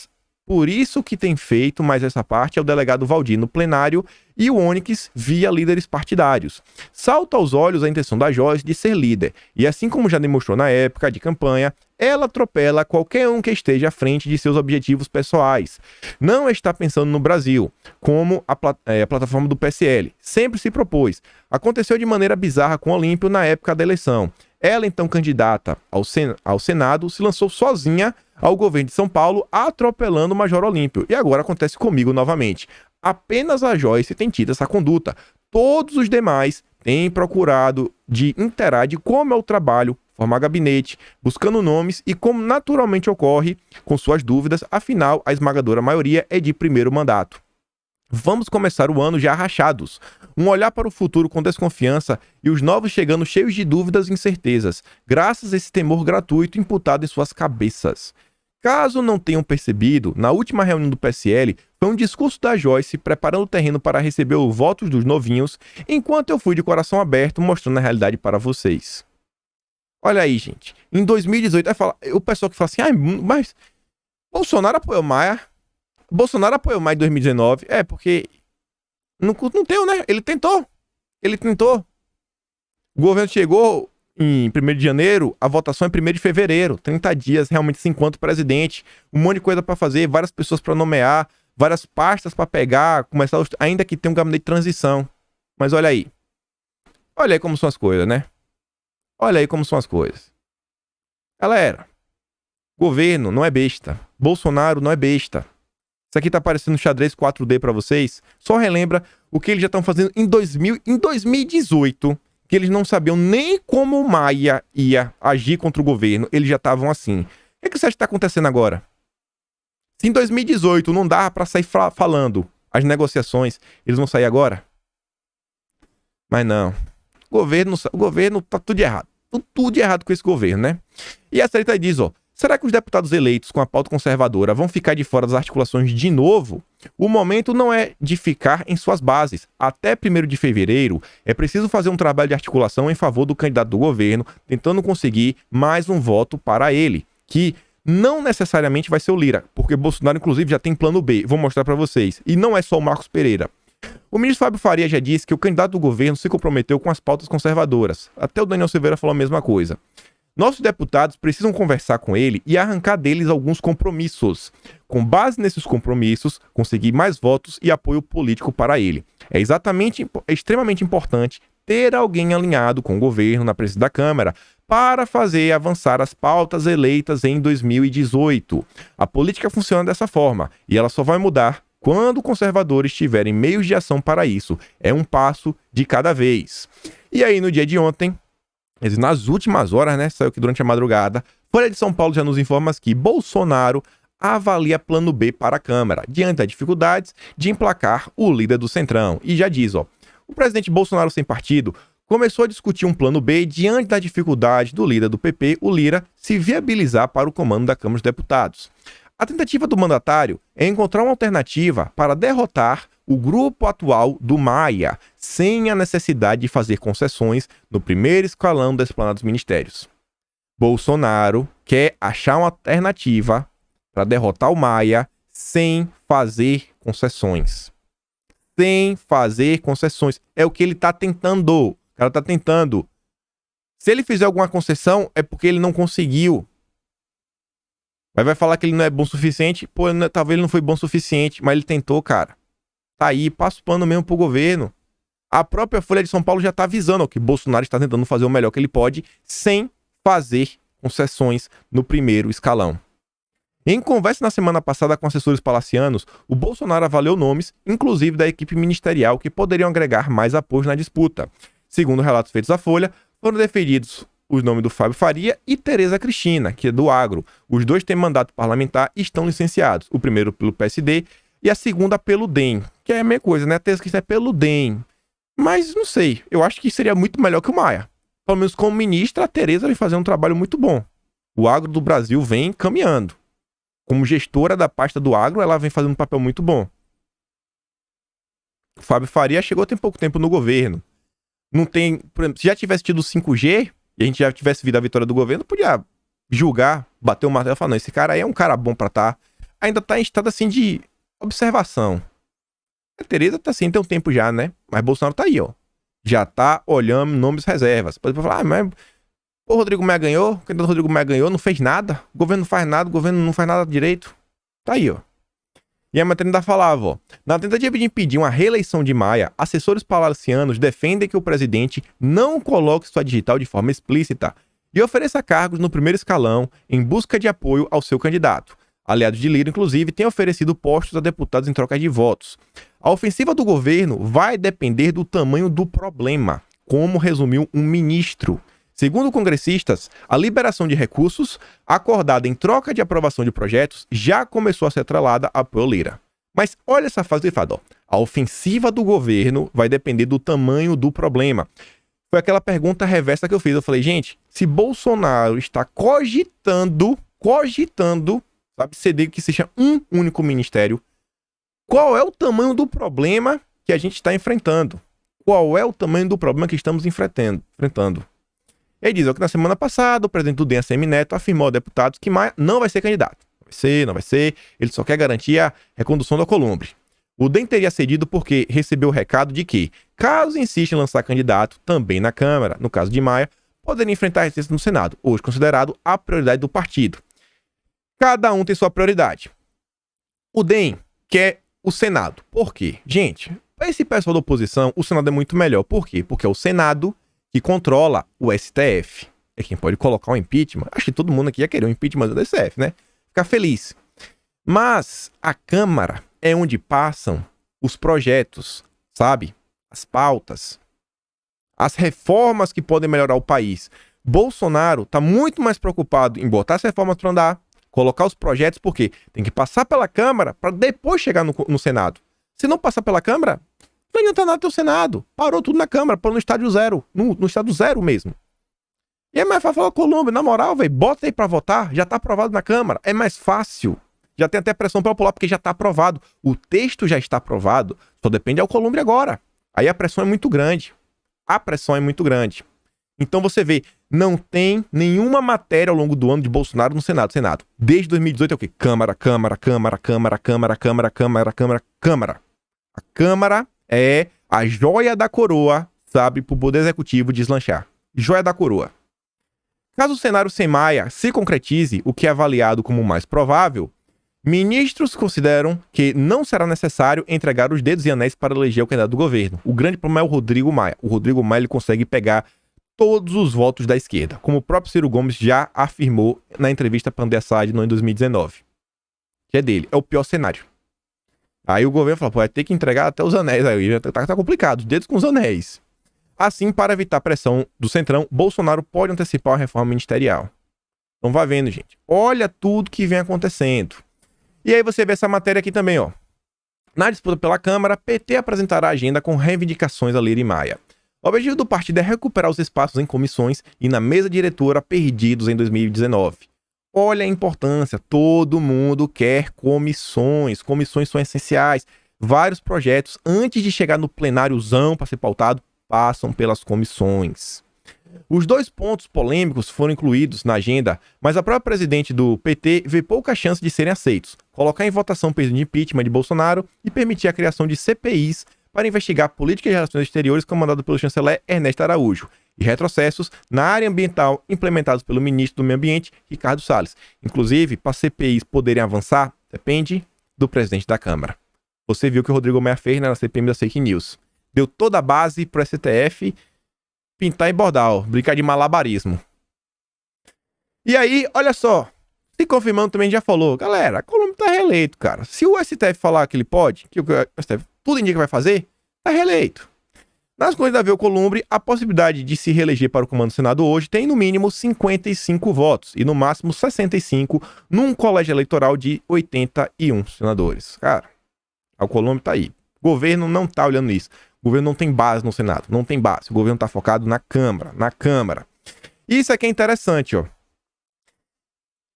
mais essa parte é o delegado Valdir no plenário e o Onyx via líderes partidários. Salta aos olhos a intenção da Joyce de ser líder, e assim como já demonstrou na época de campanha, ela atropela qualquer um que esteja à frente de seus objetivos pessoais. Não está pensando no Brasil, como a plataforma do PSL sempre se propôs. Aconteceu de maneira bizarra com o Olímpio na época da eleição. Ela, então candidata ao Senado, se lançou sozinha ao governo de São Paulo, atropelando o Major Olímpio. E agora acontece comigo novamente. Apenas a Joyce tem tido essa conduta. Todos os demais têm procurado de inteirar de como é o trabalho, formar gabinete, buscando nomes e como naturalmente ocorre com suas dúvidas, afinal, a esmagadora maioria é de primeiro mandato. Vamos começar o ano já rachados. Um olhar para o futuro com desconfiança e os novos chegando cheios de dúvidas e incertezas, graças a esse temor gratuito imputado em suas cabeças. Caso não tenham percebido, na última reunião do PSL, foi um discurso da Joyce preparando o terreno para receber os votos dos novinhos, enquanto eu fui de coração aberto mostrando a realidade para vocês. Olha aí, gente. Em 2018, o pessoal que fala assim, mas Bolsonaro apoiou Maia. Bolsonaro apoiou Maia em 2019. Porque não deu, né? Ele tentou. Ele tentou. O governo chegou em 1º de janeiro, a votação é 1º de fevereiro. 30 dias realmente se enquanto presidente. Um monte de coisa para fazer, várias pessoas para nomear, várias pastas para pegar, começar, ainda que tenha um gabinete de transição. Mas olha aí. Olha aí como são as coisas, né? Olha aí como são as coisas. Galera, governo não é besta. Bolsonaro não é besta. Isso aqui tá parecendo xadrez 4D pra vocês. Só relembra o que eles já estão fazendo em 2018, que eles não sabiam nem como o Maia ia agir contra o governo. Eles já estavam assim. O que você acha que tá acontecendo agora? Se em 2018 não dava pra sair falando as negociações, eles vão sair agora? Mas não. O governo tá tudo de errado. Tudo de errado com esse governo, né? E a Sarita diz, ó, será que os deputados eleitos com a pauta conservadora vão ficar de fora das articulações de novo? O momento não é de ficar em suas bases. Até 1º de fevereiro, é preciso fazer um trabalho de articulação em favor do candidato do governo, tentando conseguir mais um voto para ele, que não necessariamente vai ser o Lira, porque Bolsonaro, inclusive, já tem plano B. Vou mostrar para vocês. E não é só o Marcos Pereira. O ministro Fábio Faria já disse que o candidato do governo se comprometeu com as pautas conservadoras. Até o Daniel Silveira falou a mesma coisa. Nossos deputados precisam conversar com ele e arrancar deles alguns compromissos. Com base nesses compromissos, conseguir mais votos e apoio político para ele. É extremamente importante ter alguém alinhado com o governo na presidência da Câmara para fazer avançar as pautas eleitas em 2018. A política funciona dessa forma e ela só vai mudar quando conservadores tiverem meios de ação para isso. É um passo de cada vez. E aí, no dia de ontem, nas últimas horas, né, saiu que durante a madrugada, Folha de São Paulo já nos informa que Bolsonaro avalia plano B para a Câmara, diante das dificuldades de emplacar o líder do Centrão. E já diz, ó, o presidente Bolsonaro sem partido começou a discutir um plano B diante da dificuldade do líder do PP, o Lira, se viabilizar para o comando da Câmara dos Deputados. A tentativa do mandatário é encontrar uma alternativa para derrotar o grupo atual do Maia, sem a necessidade de fazer concessões no primeiro escalão da esplanada dos ministérios. Bolsonaro quer achar uma alternativa para derrotar o Maia sem fazer concessões. Sem fazer concessões. É o que ele está tentando. O cara está tentando. Se ele fizer alguma concessão, é porque ele não conseguiu. Aí vai falar que ele não é bom o suficiente. Pô, talvez ele não foi bom o suficiente, mas ele tentou, cara. Tá aí, passa o pano mesmo pro governo. A própria Folha de São Paulo já tá avisando ó, que Bolsonaro está tentando fazer o melhor que ele pode, sem fazer concessões no primeiro escalão. Em conversa na semana passada com assessores palacianos, o Bolsonaro avaliou nomes, inclusive da equipe ministerial, que poderiam agregar mais apoio na disputa. Segundo relatos feitos à Folha, foram defendidos os nomes do Fábio Faria e Tereza Cristina, que é do Agro. Os dois têm mandato parlamentar e estão licenciados. O primeiro pelo PSD e a segunda pelo DEM, que é a mesma coisa, né? A Tereza Cristina é pelo DEM. Mas não sei, eu acho que seria muito melhor que o Maia. Pelo menos como ministra, a Tereza vem fazendo um trabalho muito bom. O Agro do Brasil vem caminhando. Como gestora da pasta do Agro, ela vem fazendo um papel muito bom. O Fábio Faria chegou tem pouco tempo no governo. Não tem, por exemplo, se já tivesse tido 5G e a gente já tivesse visto a vitória do governo, podia julgar, bater o martelo e falar, não, esse cara aí é um cara bom pra estar. Ainda tá em estado assim de observação. A Tereza tá assim, tem um tempo já, né? Mas Bolsonaro tá aí, ó. Já tá olhando nomes reservas. Pode falar, mas o Rodrigo Maia ganhou, o candidato Rodrigo Maia ganhou, não fez nada. O governo não faz nada, o governo não faz nada direito. Tá aí, ó. E a matéria ainda falava, ó. Na tentativa de impedir uma reeleição de Maia, assessores palacianos defendem que o presidente não coloque sua digital de forma explícita e ofereça cargos no primeiro escalão em busca de apoio ao seu candidato. Aliados de Lira, inclusive, têm oferecido postos a deputados em troca de votos. A ofensiva do governo vai depender do tamanho do problema, como resumiu um ministro. Segundo congressistas, a liberação de recursos, acordada em troca de aprovação de projetos, já começou a ser atrelada a apoio Lira. Mas olha essa frase grifada, ó. A ofensiva do governo vai depender do tamanho do problema. Foi aquela pergunta reversa que eu fiz. Eu falei, gente, se Bolsonaro está cogitando, sabe, ceder que seja um único ministério, qual é o tamanho do problema que a gente está enfrentando? Qual é o tamanho do problema que estamos enfrentando? Ele diz que na semana passada o presidente do DEM, ACM Neto, afirmou a deputados que Maia não vai ser candidato. Não vai ser. Ele só quer garantir a recondução da Alcolumbre. O DEM teria cedido porque recebeu o recado de que, caso insista em lançar candidato também na Câmara, no caso de Maia, poderia enfrentar resistência no Senado, hoje considerado a prioridade do partido. Cada um tem sua prioridade. O DEM quer o Senado. Por quê? Gente, para esse pessoal da oposição, o Senado é muito melhor. Por quê? Porque é o Senado que controla o STF. É quem pode colocar o impeachment. Acho que todo mundo aqui ia querer o impeachment do STF, né? Ficar feliz. Mas a Câmara é onde passam os projetos, sabe? As pautas, as reformas que podem melhorar o país. Bolsonaro está muito mais preocupado em botar as reformas para andar, colocar os projetos, porque tem que passar pela Câmara para depois chegar no Senado. Se não passar pela Câmara, não adianta nada ter o Senado. Parou tudo na Câmara, parou no estádio zero, no estado zero mesmo. E é mais fácil falar, Colômbia, na moral, velho, bota aí para votar, já tá aprovado na Câmara, é mais fácil. Já tem até pressão popular porque já está aprovado. O texto já está aprovado, só depende ao Colômbia agora. Aí a pressão é muito grande. A pressão é muito grande. Então você vê, não tem nenhuma matéria ao longo do ano de Bolsonaro no Senado. Desde 2018 é o quê? Câmara, Câmara, Câmara, Câmara, Câmara, Câmara, Câmara, Câmara, Câmara. A Câmara é a joia da coroa, sabe, para o Poder Executivo deslanchar. Joia da coroa. Caso o cenário sem Maia se concretize, o que é avaliado como mais provável, ministros consideram que não será necessário entregar os dedos e anéis para eleger o candidato do governo. O grande problema é o Rodrigo Maia. O Rodrigo Maia ele consegue pegar todos os votos da esquerda, como o próprio Ciro Gomes já afirmou na entrevista para André Sade em 2019. Que é dele. É o pior cenário. Aí o governo fala, pô, vai ter que entregar até os anéis. Aí tá complicado, os dedos com os anéis. Assim, para evitar a pressão do Centrão, Bolsonaro pode antecipar a reforma ministerial. Então vai vendo, gente. Olha tudo que vem acontecendo. E aí você vê essa matéria aqui também, ó. Na disputa pela Câmara, PT apresentará a agenda com reivindicações a Lira e Maia. O objetivo do partido é recuperar os espaços em comissões e na mesa diretora perdidos em 2019. Olha a importância, todo mundo quer comissões. Comissões são essenciais. Vários projetos, antes de chegar no plenáriozão para ser pautado, passam pelas comissões. Os dois pontos polêmicos foram incluídos na agenda, mas a própria presidente do PT vê pouca chance de serem aceitos. Colocar em votação o pedido de impeachment de Bolsonaro e permitir a criação de CPIs para investigar políticas de relações exteriores comandado pelo chanceler Ernesto Araújo e retrocessos na área ambiental implementados pelo ministro do Meio Ambiente, Ricardo Salles. Inclusive, para CPIs poderem avançar, depende do presidente da Câmara. Você viu que o Rodrigo Maia fez, né, na CPMI das fake news. Deu toda a base para o STF pintar e bordar, ó, brincar de malabarismo. E aí, olha só, se confirmando também já falou, galera, a Colômbia tá reeleito, cara. Se o STF falar que ele pode, que o STF tudo indica que vai fazer, tá reeleito. Nas contas da Alcolumbre, a possibilidade de se reeleger para o comando do Senado hoje tem no mínimo 55 votos e no máximo 65 num colégio eleitoral de 81 senadores. Cara, a Alcolumbre tá aí. O governo não tá olhando isso. O governo não tem base no Senado, não tem base. O governo está focado na Câmara. Isso aqui é interessante, ó.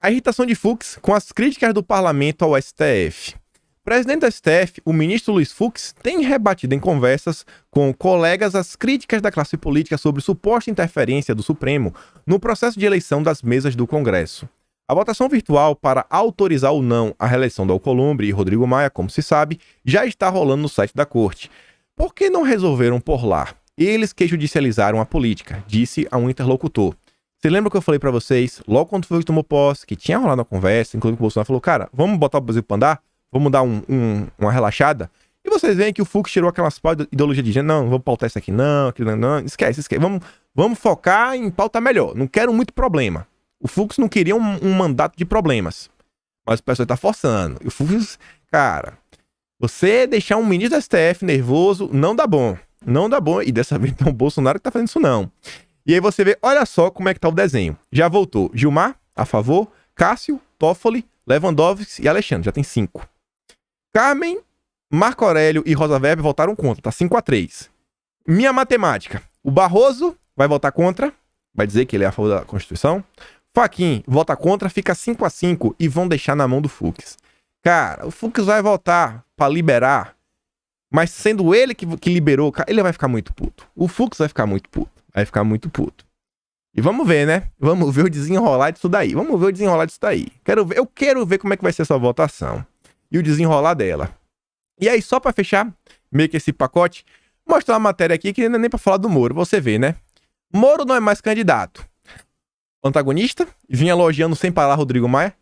A irritação de Fux com as críticas do parlamento ao STF. O presidente do STF, o ministro Luiz Fux, tem rebatido em conversas com colegas as críticas da classe política sobre suposta interferência do Supremo no processo de eleição das mesas do Congresso. A votação virtual para autorizar ou não a reeleição do Alcolumbre e Rodrigo Maia, como se sabe, já está rolando no site da Corte. Por que não resolveram por lá? Eles que judicializaram a política, disse a um interlocutor. Você lembra que eu falei pra vocês, logo quando o Fux tomou posse, que tinha rolado uma conversa, inclusive o Bolsonaro falou, cara, vamos botar o Brasil pra andar? Vamos dar uma relaxada? E vocês veem que o Fux tirou aquelas pautas de ideologia de gênero, não vamos pautar isso aqui não, aquilo não, esquece. Vamos focar em pautar melhor, não quero muito problema. O Fux não queria um mandato de problemas, mas o pessoal tá forçando. E o Fux, cara... Você deixar um ministro do STF nervoso não dá bom. Não dá bom. E dessa vez não é o Bolsonaro que tá fazendo isso não. E aí você vê, olha só como é que tá o desenho. Já voltou Gilmar, a favor, Cássio, Toffoli, Lewandowski e Alexandre. Já tem 5. Carmen, Marco Aurélio e Rosa Weber votaram contra. Tá 5-3. Minha matemática. O Barroso vai votar contra. Vai dizer que ele é a favor da Constituição. Fachin vota contra, fica 5-5 e vão deixar na mão do Fux. Cara, o Fux vai votar pra liberar, mas sendo ele que liberou, ele vai ficar muito puto. O Fux vai ficar muito puto. E vamos ver, né? Vamos ver o desenrolar disso daí. Eu quero ver como é que vai ser essa votação. E o desenrolar dela. E aí, só pra fechar meio que esse pacote, mostrar uma matéria aqui que não é nem pra falar do Moro, você vê, né? Moro não é mais candidato. O antagonista vinha elogiando sem parar Rodrigo Maia,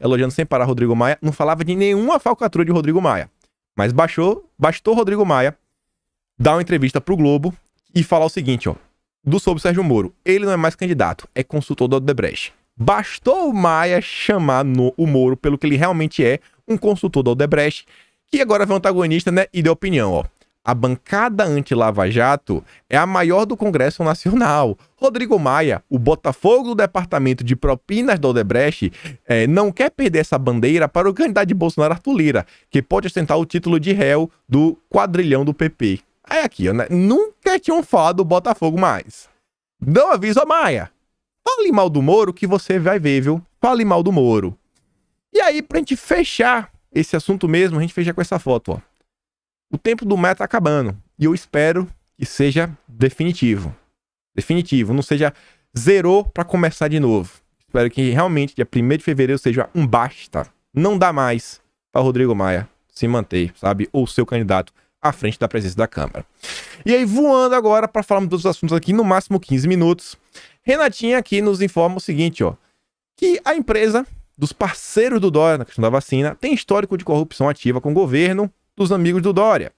não falava de nenhuma falcatrua de Rodrigo Maia. Mas bastou Rodrigo Maia dar uma entrevista pro Globo e falar o seguinte, ó, sobre o Sérgio Moro. Ele não é mais candidato, é consultor do Odebrecht. Bastou o Maia chamar o Moro pelo que ele realmente é, um consultor do Odebrecht, que agora vem o antagonista, né, e deu opinião, ó. A bancada anti-Lava Jato é a maior do Congresso Nacional. Rodrigo Maia, o Botafogo do Departamento de Propinas do Odebrecht, não quer perder essa bandeira para o candidato de Bolsonaro, Arthur Lira, que pode ostentar o título de réu do quadrilhão do PP. Aí aqui, né? Nunca tinham falado do Botafogo mais. Dão aviso a Maia. Fale mal do Moro que você vai ver, viu? Fale mal do Moro. E aí, pra gente fechar esse assunto mesmo, a gente fecha com essa foto, ó. O tempo do Maia tá acabando. E eu espero que seja definitivo. Definitivo. Não seja zerou pra começar de novo. Espero que realmente, dia 1º de fevereiro, seja um basta. Não dá mais pra Rodrigo Maia se manter, sabe? Ou seu candidato à frente da presidência da Câmara. E aí, voando agora para falarmos dos assuntos aqui, no máximo 15 minutos. Renatinha aqui nos informa o seguinte, ó. Que a empresa dos parceiros do Dória na questão da vacina tem histórico de corrupção ativa com o governo dos amigos do Dória.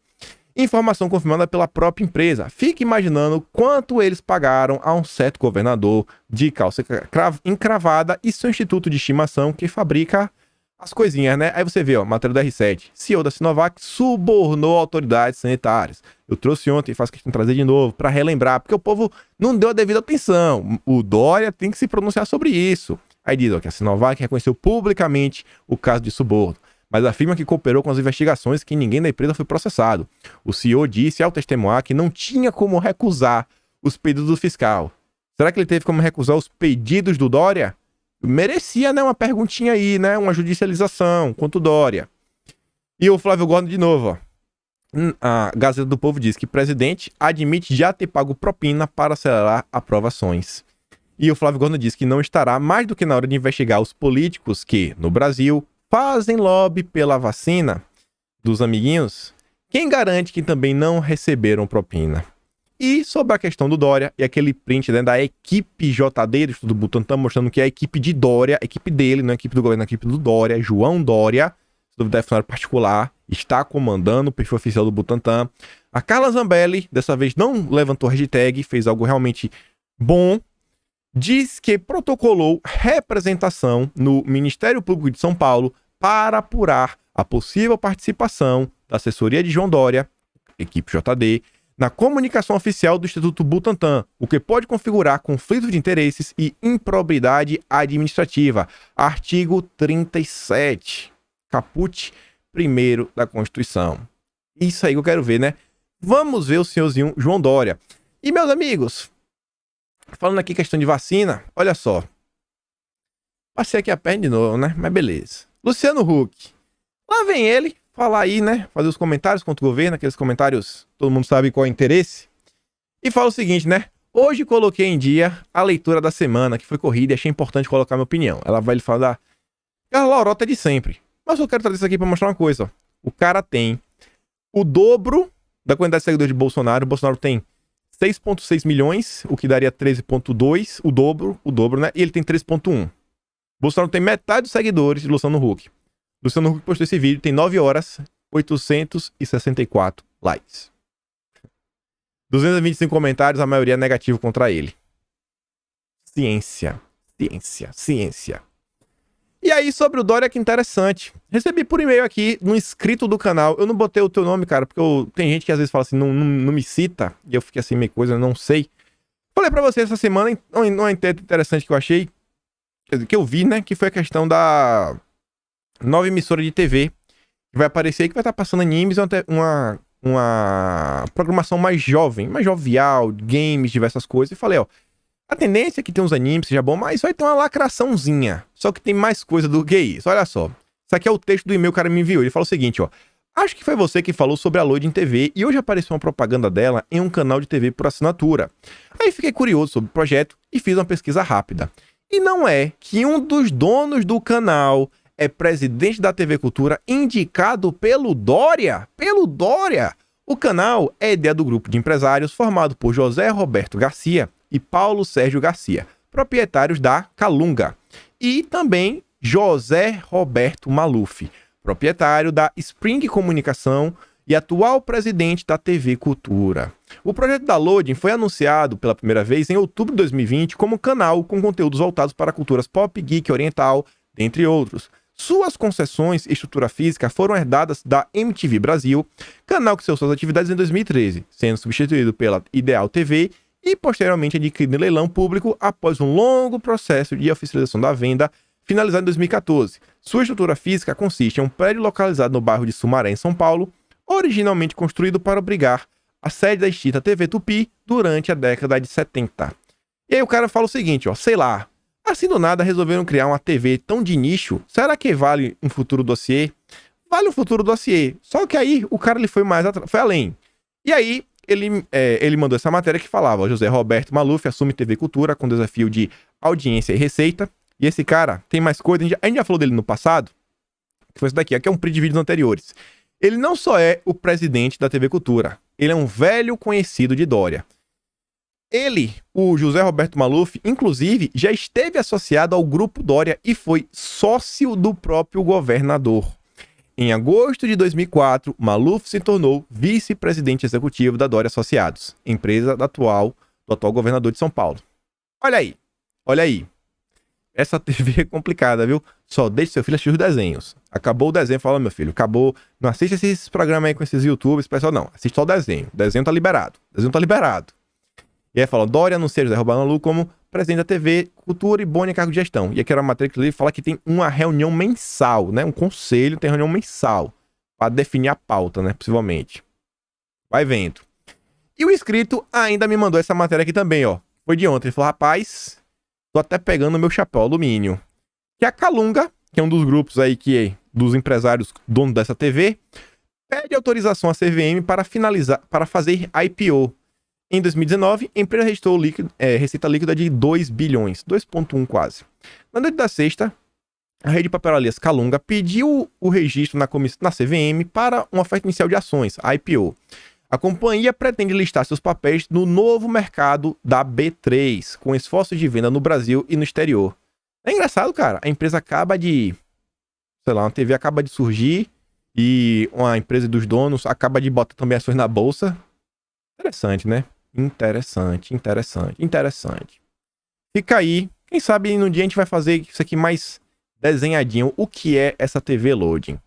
Informação confirmada pela própria empresa. Fique imaginando quanto eles pagaram a um certo governador de calça encravada e seu instituto de estimação que fabrica as coisinhas, né? Aí você vê, ó, matéria do R7. CEO da Sinovac subornou autoridades sanitárias. Eu trouxe ontem e faço questão de trazer de novo para relembrar, porque o povo não deu a devida atenção. O Dória tem que se pronunciar sobre isso. Aí diz, ó, que a Sinovac reconheceu publicamente o caso de suborno, mas afirma que cooperou com as investigações e que ninguém da empresa foi processado. O CEO disse ao testemunhar que não tinha como recusar os pedidos do fiscal. Será que ele teve como recusar os pedidos do Dória? Merecia, né, uma perguntinha aí, né, uma judicialização quanto Dória. E o Flávio Gordo de novo, ó. A Gazeta do Povo diz que o presidente admite já ter pago propina para acelerar aprovações. E o Flávio Gordo diz que não estará mais do que na hora de investigar os políticos que, no Brasil, fazem lobby pela vacina dos amiguinhos. Quem garante que também não receberam propina? E sobre a questão do Dória e aquele print, né, da equipe JD do Estudo Butantan, mostrando que é a equipe de Dória, a equipe dele, não é a equipe do governo, é a equipe do Dória, João Dória, do funcionário particular, está comandando o perfil oficial do Butantan. A Carla Zambelli, dessa vez, não levantou hashtag, fez algo realmente bom. Diz que protocolou representação no Ministério Público de São Paulo para apurar a possível participação da assessoria de João Dória, equipe JD, na comunicação oficial do Instituto Butantan, o que pode configurar conflito de interesses e improbidade administrativa. Artigo 37, caput 1º da Constituição. Isso aí que eu quero ver, né? Vamos ver o senhorzinho João Dória. E, meus amigos, falando aqui questão de vacina, olha só. Passei aqui a perna de novo, né? Mas beleza. Luciano Huck. Lá vem ele falar aí, né? Fazer os comentários contra o governo, aqueles comentários, todo mundo sabe qual é o interesse. E fala o seguinte, né? Hoje coloquei em dia a leitura da semana, que foi corrida, e achei importante colocar minha opinião. Ela vai lhe falar da lorota de sempre. Mas eu quero trazer isso aqui pra mostrar uma coisa, ó. O cara tem o dobro da quantidade de seguidores de Bolsonaro. O Bolsonaro tem 6,6 milhões, o que daria 13,2, o dobro, né? E ele tem 3,1. Bolsonaro tem metade dos seguidores de Luciano Huck. Luciano Huck postou esse vídeo, tem 9 horas, 864 likes. 225 comentários, a maioria negativo contra ele. Ciência. E aí, sobre o Dória, que interessante. Recebi por e-mail aqui, no inscrito do canal. Eu não botei o teu nome, cara, porque tem gente que às vezes fala assim, não me cita, e eu fiquei assim, meio coisa, eu não sei. Falei pra você essa semana, uma interessante que eu achei, que eu vi, né, que foi a questão da nova emissora de TV, que vai aparecer aí, que vai estar passando animes, uma programação mais jovem, mais jovial, games, diversas coisas. E falei, ó, a tendência é que tem uns animes, seja bom, mas vai ter uma lacraçãozinha. Só que tem mais coisa do que isso. Olha só. Isso aqui é o texto do e-mail que o cara me enviou. Ele falou o seguinte, ó. Acho que foi você que falou sobre a Loading TV e hoje apareceu uma propaganda dela em um canal de TV por assinatura. Aí fiquei curioso sobre o projeto e fiz uma pesquisa rápida. E não é que um dos donos do canal é presidente da TV Cultura indicado pelo Dória. Pelo Dória! O canal é ideia do grupo de empresários formado por José Roberto Garcia e Paulo Sérgio Garcia, proprietários da Calunga, e também José Roberto Maluf, proprietário da Spring Comunicação e atual presidente da TV Cultura. O projeto da Loading foi anunciado pela primeira vez em outubro de 2020 como canal com conteúdos voltados para culturas pop, geek, oriental, dentre outros. Suas concessões e estrutura física foram herdadas da MTV Brasil, canal que cessou suas atividades em 2013, sendo substituído pela Ideal TV e posteriormente adquirido em leilão público após um longo processo de oficialização da venda, finalizado em 2014. Sua estrutura física consiste em um prédio localizado no bairro de Sumaré, em São Paulo, originalmente construído para abrigar a sede da extinta TV Tupi durante a década de 70. E aí o cara fala o seguinte, sei lá, assim do nada resolveram criar uma TV tão de nicho, será que vale um futuro dossiê? Vale um futuro dossiê, só que aí o cara ele foi além. E aí ele mandou essa matéria que falava, José Roberto Maluf assume TV Cultura com desafio de audiência e receita. E esse cara tem mais coisa, a gente já falou dele no passado, que foi isso daqui, aqui é um print de vídeos anteriores. Ele não só é o presidente da TV Cultura, ele é um velho conhecido de Dória. Ele, o José Roberto Maluf, inclusive, já esteve associado ao Grupo Dória e foi sócio do próprio governador. Em agosto de 2004, Maluf se tornou vice-presidente executivo da Dória Associados, empresa do atual governador de São Paulo. Olha aí. Essa TV é complicada, viu? Só deixe seu filho assistir os desenhos. Acabou o desenho, fala, meu filho, acabou. Não assiste esses programas aí com esses YouTubers, pessoal, não. Assiste só o desenho. O desenho tá liberado. E aí fala, Dória anuncia José Roberto Maluf como presidente da TV Cultura e Boni cargo de gestão. E aqui era uma matéria que ele fala que tem uma reunião mensal, né? Um conselho tem reunião mensal para definir a pauta, né? Possivelmente. Vai vendo. E o inscrito ainda me mandou essa matéria aqui também, ó. Foi de ontem. Ele falou, rapaz, tô até pegando meu chapéu alumínio. Que a Calunga, que é um dos grupos aí dos empresários donos dessa TV, pede autorização à CVM para fazer IPO. Em 2019, a empresa registrou receita líquida de 2 bilhões, 2,1 quase. Na noite da sexta, a rede de papelarias Calunga pediu o registro na CVM para uma oferta inicial de ações, a IPO. A companhia pretende listar seus papéis no novo mercado da B3, com esforços de venda no Brasil e no exterior. É engraçado, cara. A empresa uma TV acaba de surgir e uma empresa dos donos acaba de botar também ações na bolsa. Interessante, né? Interessante. Fica aí. Quem sabe no dia a gente vai fazer isso aqui mais desenhadinho. O que é essa TV Loading?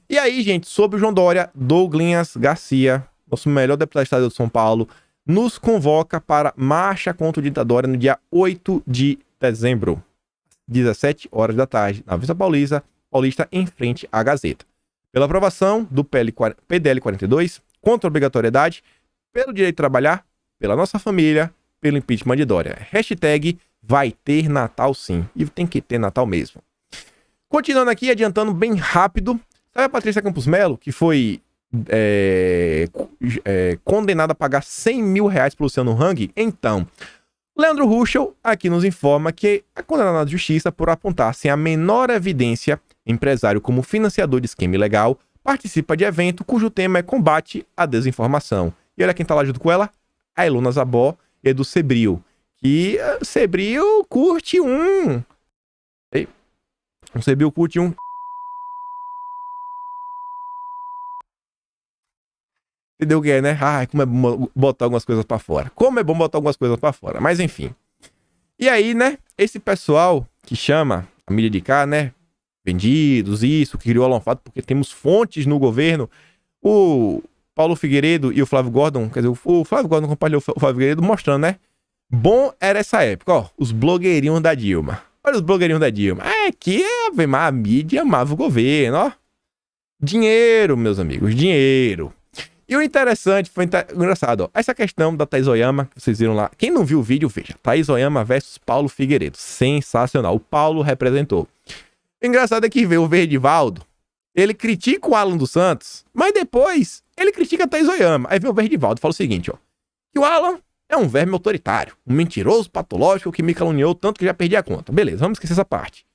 E aí, gente, sobre o João Dória, Douglas Garcia, nosso melhor deputado estadual de São Paulo, nos convoca para marcha contra o ditador no dia 8 de dezembro, 17 horas da tarde, na Avenida Paulista, em frente à Gazeta. Pela aprovação do PDL 42, contra a obrigatoriedade, pelo direito de trabalhar, pela nossa família, pelo impeachment de Dória. Hashtag vai ter Natal sim. E tem que ter Natal mesmo. Continuando aqui, adiantando bem rápido. Sabe a Patrícia Campos Melo, que foi condenada a pagar 100 mil reais para Luciano Hang? Então, Leandro Ruschel aqui nos informa que é condenado na justiça por apontar sem a menor evidência empresário como financiador de esquema ilegal participa de evento cujo tema é combate à desinformação. E olha quem tá lá junto com ela, a Ilona Zabó e do Sebril. Que Sebril curte um... Sebril curte um... Entendeu o que é, né? Ai, como é bom botar algumas coisas pra fora. Mas enfim. E aí, né? Esse pessoal que chama a mídia de cá, né? Vendidos, isso, que criou a Alonfato, porque temos fontes no governo. O Paulo Figueiredo e o Flávio Gordon, quer dizer, o Flávio Gordon compartilhou o Flávio Figueiredo mostrando, né? Bom era essa época, ó, os blogueirinhos da Dilma. Olha os blogueirinhos da Dilma. Que a mídia amava o governo, ó. Dinheiro, meus amigos, dinheiro. E o interessante, foi engraçado, ó. Essa questão da Thaís Oyama, que vocês viram lá. Quem não viu o vídeo, veja. Thaís Oyama versus Paulo Figueiredo. Sensacional. O Paulo representou. O engraçado é que veio o Verdivaldo. Ele critica o Alan dos Santos, mas depois ele critica a Thaís Oyama. Aí vem o Verdivaldo e fala o seguinte, ó. Que o Alan é um verme autoritário, um mentiroso patológico que me caluniou tanto que já perdi a conta. Beleza, vamos esquecer essa parte.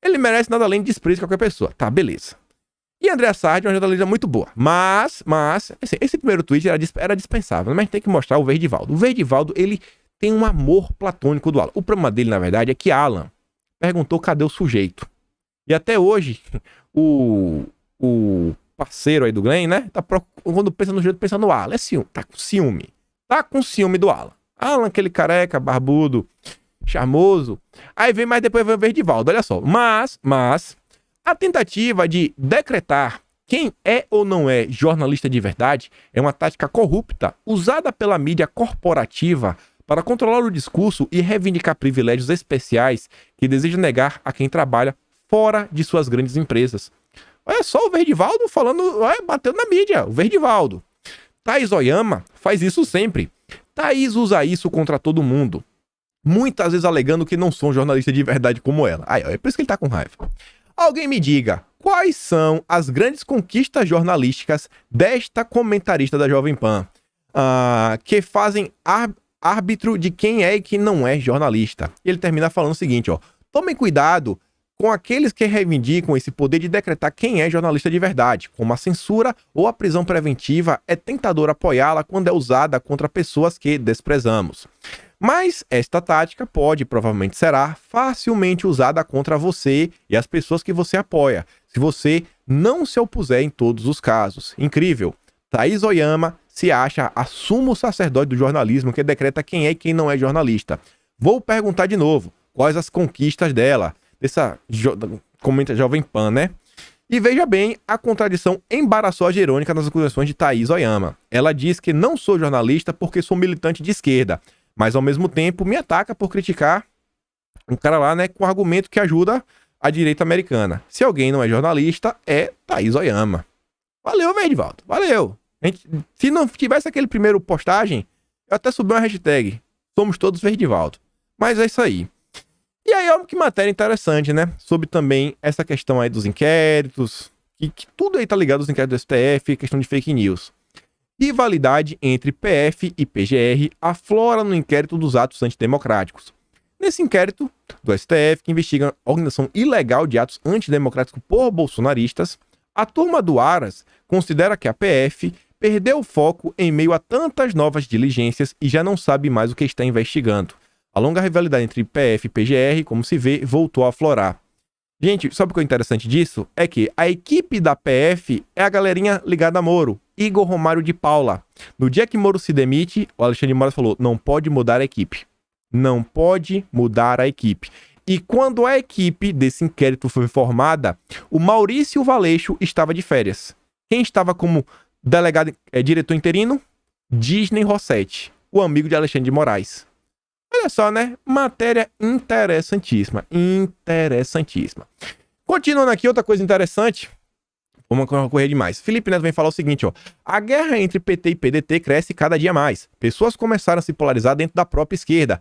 Ele merece nada além de desprezo de qualquer pessoa. Tá, beleza. E Andréa Sardi é uma jornalista muito boa. Mas assim, esse primeiro tweet era dispensável, mas a gente tem que mostrar o Verdivaldo. O Verdivaldo, ele tem um amor platônico do Alan. O problema dele, na verdade, é que Alan perguntou cadê o sujeito. E até hoje, o parceiro aí do Glenn, né? Quando pensa no sujeito, pensa no Alan. É ciúme. Tá com ciúme. Tá com ciúme do Alan. Alan, aquele careca, barbudo, charmoso. Aí vem, mas depois vem o Verdivaldo, olha só. Mas a tentativa de decretar quem é ou não é jornalista de verdade é uma tática corrupta usada pela mídia corporativa para controlar o discurso e reivindicar privilégios especiais que deseja negar a quem trabalha fora de suas grandes empresas. Olha só o Verdivaldo falando, batendo na mídia, o Verdivaldo. Thaís Oyama faz isso sempre. Thaís usa isso contra todo mundo. Muitas vezes alegando que não sou um jornalista de verdade como ela. Aí, é por isso que ele tá com raiva. Alguém me diga, quais são as grandes conquistas jornalísticas desta comentarista da Jovem Pan, que fazem árbitro de quem é e quem não é jornalista? Ele termina falando o seguinte, ó. Tomem cuidado com aqueles que reivindicam esse poder de decretar quem é jornalista de verdade, como a censura ou a prisão preventiva é tentador apoiá-la quando é usada contra pessoas que desprezamos. Mas esta tática pode, provavelmente será, facilmente usada contra você e as pessoas que você apoia, se você não se opuser em todos os casos. Incrível! Thaís Oyama se acha a sumo sacerdote do jornalismo que decreta quem é e quem não é jornalista. Vou perguntar de novo, quais as conquistas dela, dessa comenta Jovem Pan, né? E veja bem, a contradição embaraçou a Jerônica nas acusações de Thaís Oyama. Ela diz que não sou jornalista porque sou militante de esquerda, mas ao mesmo tempo me ataca por criticar um cara lá, né, com argumento que ajuda a direita americana. Se alguém não é jornalista, é Thaís Oyama. Valeu, Verdivaldo, valeu. Se não tivesse aquele primeiro postagem, eu até subi uma hashtag, somos todos Verdivaldo. Mas é isso aí. E aí, ó, que matéria interessante, né? Sobre também essa questão aí dos inquéritos, que tudo aí tá ligado aos inquéritos do STF, questão de fake news. Rivalidade entre PF e PGR aflora no inquérito dos atos antidemocráticos. Nesse inquérito do STF, que investiga a organização ilegal de atos antidemocráticos por bolsonaristas, a turma do Aras considera que a PF perdeu o foco em meio a tantas novas diligências e já não sabe mais o que está investigando. A longa rivalidade entre PF e PGR, como se vê, voltou a aflorar. Gente, sabe o que é interessante disso? É que a equipe da PF é a galerinha ligada a Moro, Igor Romário de Paula. No dia que Moro se demite, o Alexandre de Moraes falou, não pode mudar a equipe. Não pode mudar a equipe. E quando a equipe desse inquérito foi formada, o Maurício Valeixo estava de férias. Quem estava como delegado, diretor interino? Disney Rossetti, o amigo de Alexandre de Moraes. Olha só, né? Matéria interessantíssima. Interessantíssima. Continuando aqui, outra coisa interessante. Vamos correr demais. Felipe Neto vem falar o seguinte, ó. A guerra entre PT e PDT cresce cada dia mais. Pessoas começaram a se polarizar dentro da própria esquerda.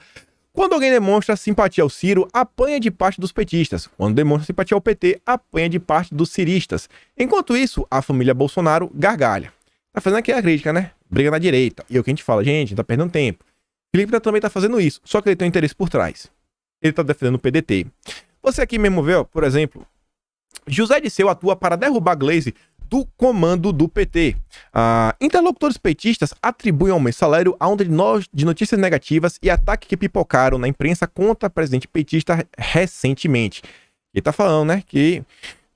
Quando alguém demonstra simpatia ao Ciro, apanha de parte dos petistas. Quando demonstra simpatia ao PT, apanha de parte dos ciristas. Enquanto isso, a família Bolsonaro gargalha. Tá fazendo aqui a crítica, né? Briga na direita. E é o que a gente fala, gente, tá perdendo tempo. Felipe Neto também tá fazendo isso, só que ele tem um interesse por trás. Ele tá defendendo o PDT. Você aqui mesmo vê, ó, por exemplo, José Disseu atua para derrubar Gleisi do comando do PT. Interlocutores petistas atribuem ao mensalério a onda de notícias negativas e ataques que pipocaram na imprensa contra o presidente petista recentemente. Ele tá falando, né, que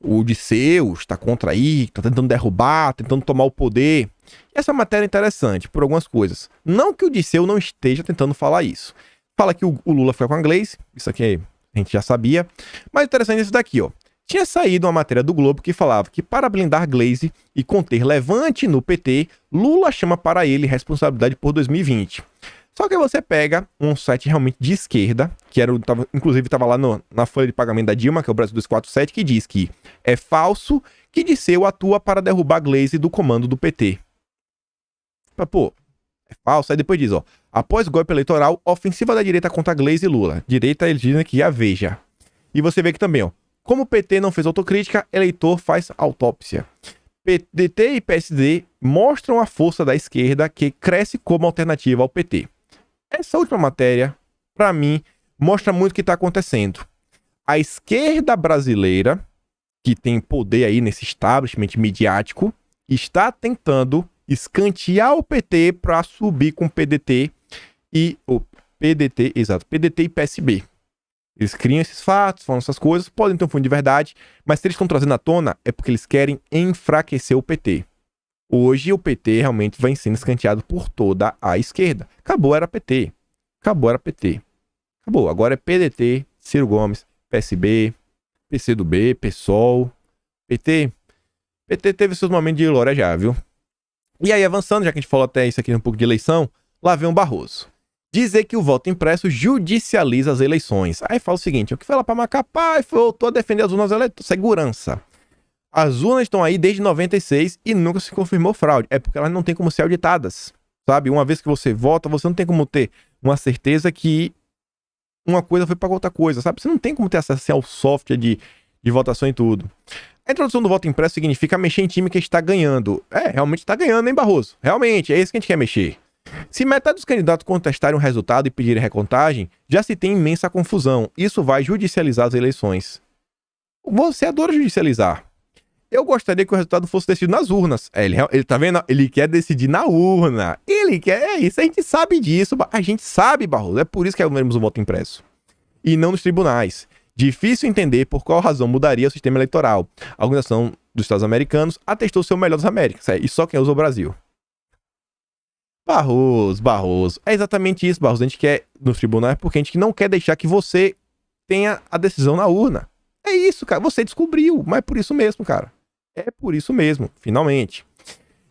o Disseu está contra aí, tá tentando derrubar, tentando tomar o poder. E essa matéria é interessante por algumas coisas. Não que o Disseu não esteja tentando falar isso. Fala que o Lula foi com a Gleisi, isso aqui a gente já sabia. Mas interessante é isso daqui, ó. Tinha saído uma matéria do Globo que falava que para blindar Gleisi e conter levante no PT, Lula chama para ele responsabilidade por 2020. Só que você pega um site realmente de esquerda, que era, inclusive estava lá na folha de pagamento da Dilma, que é o Brasil 247, que diz que é falso que Disseu atua para derrubar Gleisi do comando do PT. Pô, é falso. Aí depois diz, ó, após golpe eleitoral, ofensiva da direita contra Gleisi e Lula. Direita, eles dizem que a veja. E você vê aqui também, ó, como o PT não fez autocrítica, eleitor faz autópsia. PDT e PSD mostram a força da esquerda que cresce como alternativa ao PT. Essa última matéria, para mim, mostra muito o que está acontecendo. a esquerda brasileira, que tem poder aí nesse establishment midiático, está tentando escantear o PT para subir com o PDT e o PDT, exato, PDT e PSB. Eles criam esses fatos, falam essas coisas, podem ter um fundo de verdade, mas se eles estão trazendo à tona é porque eles querem enfraquecer o PT. Hoje o PT realmente vai sendo escanteado por toda a esquerda. Acabou, era PT. Acabou, era PT. Acabou, agora é PDT, Ciro Gomes, PSB, PCdoB, PSOL, PT. PT teve seus momentos de glória já, viu? E aí, avançando, já que a gente falou até isso aqui um pouco de eleição, lá vem o Barroso. Dizer que o voto impresso judicializa as eleições. Aí fala o seguinte, o que foi lá pra Macapá e voltou a defender as urnas eleitorais. Segurança. As urnas estão aí desde 96 e nunca se confirmou fraude. É porque elas não têm como ser auditadas, sabe? Uma vez que você vota, você não tem como ter uma certeza que uma coisa foi para outra coisa, sabe? Você não tem como ter acesso ao software de votação e tudo. A introdução do voto impresso significa mexer em time que está ganhando. Realmente está ganhando, hein, Barroso? Realmente, é isso que a gente quer mexer. Se metade dos candidatos contestarem o resultado e pedirem recontagem, já se tem imensa confusão. Isso vai judicializar as eleições. Você adora judicializar. Eu gostaria que o resultado fosse decidido nas urnas. Ele tá vendo? Ele quer decidir na urna. Ele quer. É isso, a gente sabe disso. A gente sabe, Barroso. É por isso que queremos o voto impresso. E não nos tribunais. Difícil entender por qual razão mudaria o sistema eleitoral. A Organização dos Estados Americanos atestou ser o melhor das Américas. E só quem usa o Brasil. Barroso. É exatamente isso, Barroso. A gente quer nos tribunais porque a gente não quer deixar que você tenha a decisão na urna. É isso, cara. Você descobriu. Mas é por isso mesmo, cara. É por isso mesmo, finalmente.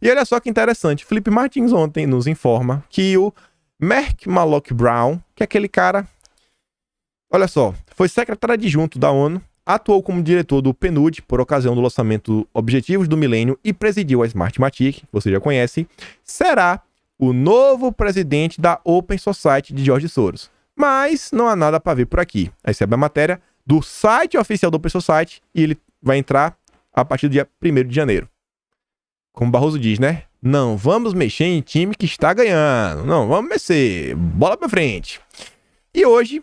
E olha só que interessante. Felipe Martins ontem nos informa que o Mark Malloy Brown, que é aquele cara... Olha só, foi secretário adjunto da ONU, atuou como diretor do PNUD por ocasião do lançamento Objetivos do Milênio e presidiu a Smartmatic, que você já conhece, será o novo presidente da Open Society de George Soros. Mas não há nada para ver por aqui. Aí recebe a matéria do site oficial do Open Society e ele vai entrar a partir do dia 1º de janeiro. Como o Barroso diz, né? Não vamos mexer em time que está ganhando. Não, vamos mexer. Bola pra frente. E hoje,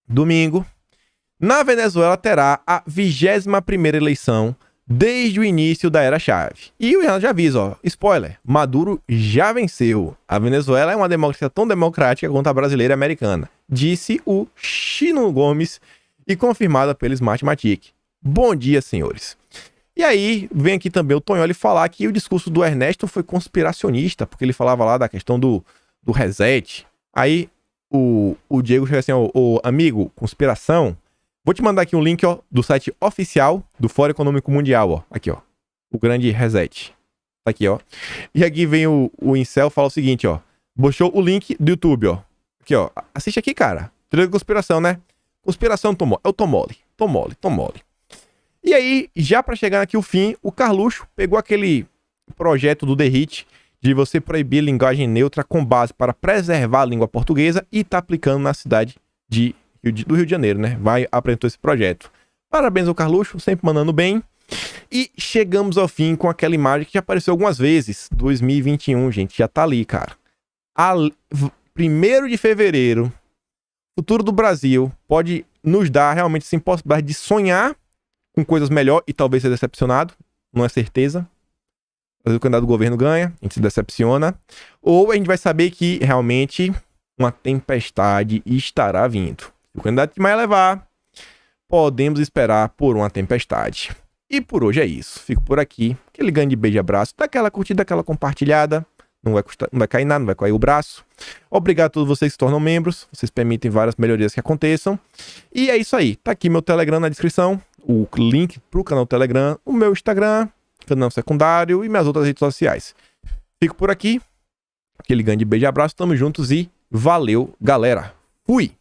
domingo, na Venezuela terá a 21ª eleição desde o início da Era Chávez. E o Renan já avisa, ó, spoiler, Maduro já venceu. A Venezuela é uma democracia tão democrática quanto a brasileira e a americana, disse o Ciro Gomes e confirmada pela Smartmatic. Bom dia, senhores. E aí, vem aqui também o Tonholi falar que o discurso do Ernesto foi conspiracionista, porque ele falava lá da questão do reset. Aí, o Diego chega assim, ó, amigo, conspiração. Vou te mandar aqui um link, ó, do site oficial do Fórum Econômico Mundial, ó. Aqui, ó. O grande reset. Tá aqui, ó. E aqui vem o Incel fala o seguinte, ó. Botou o link do YouTube, ó. Aqui, ó. Assiste aqui, cara. Teoria da conspiração, né? Conspiração é o Tomole. E aí, já pra chegar aqui o fim, o Carluxo pegou aquele projeto do DERIT de você proibir a linguagem neutra com base para preservar a língua portuguesa e tá aplicando na cidade do Rio de Janeiro, né? Apresentou esse projeto. Parabéns ao Carluxo, sempre mandando bem. E chegamos ao fim com aquela imagem que já apareceu algumas vezes. 2021, gente, já tá ali, cara. 1º de fevereiro, futuro do Brasil pode nos dar realmente essa possibilidade de sonhar com coisas melhores e talvez ser decepcionado. Não é certeza. Às vezes o candidato do governo ganha, a gente se decepciona. Ou a gente vai saber que realmente uma tempestade estará vindo. Se o candidato de Maia levar, podemos esperar por uma tempestade. E por hoje é isso. Fico por aqui. Aquele grande beijo e abraço. Dá aquela curtida, aquela compartilhada. Não vai cair nada, não vai cair o braço. Obrigado a todos vocês que se tornam membros. Vocês permitem várias melhorias que aconteçam. E é isso aí. Tá aqui meu Telegram na descrição. O link pro canal Telegram. O meu Instagram, canal secundário e minhas outras redes sociais. Fico por aqui. Aquele grande beijo e abraço. Tamo juntos e valeu, galera. Fui!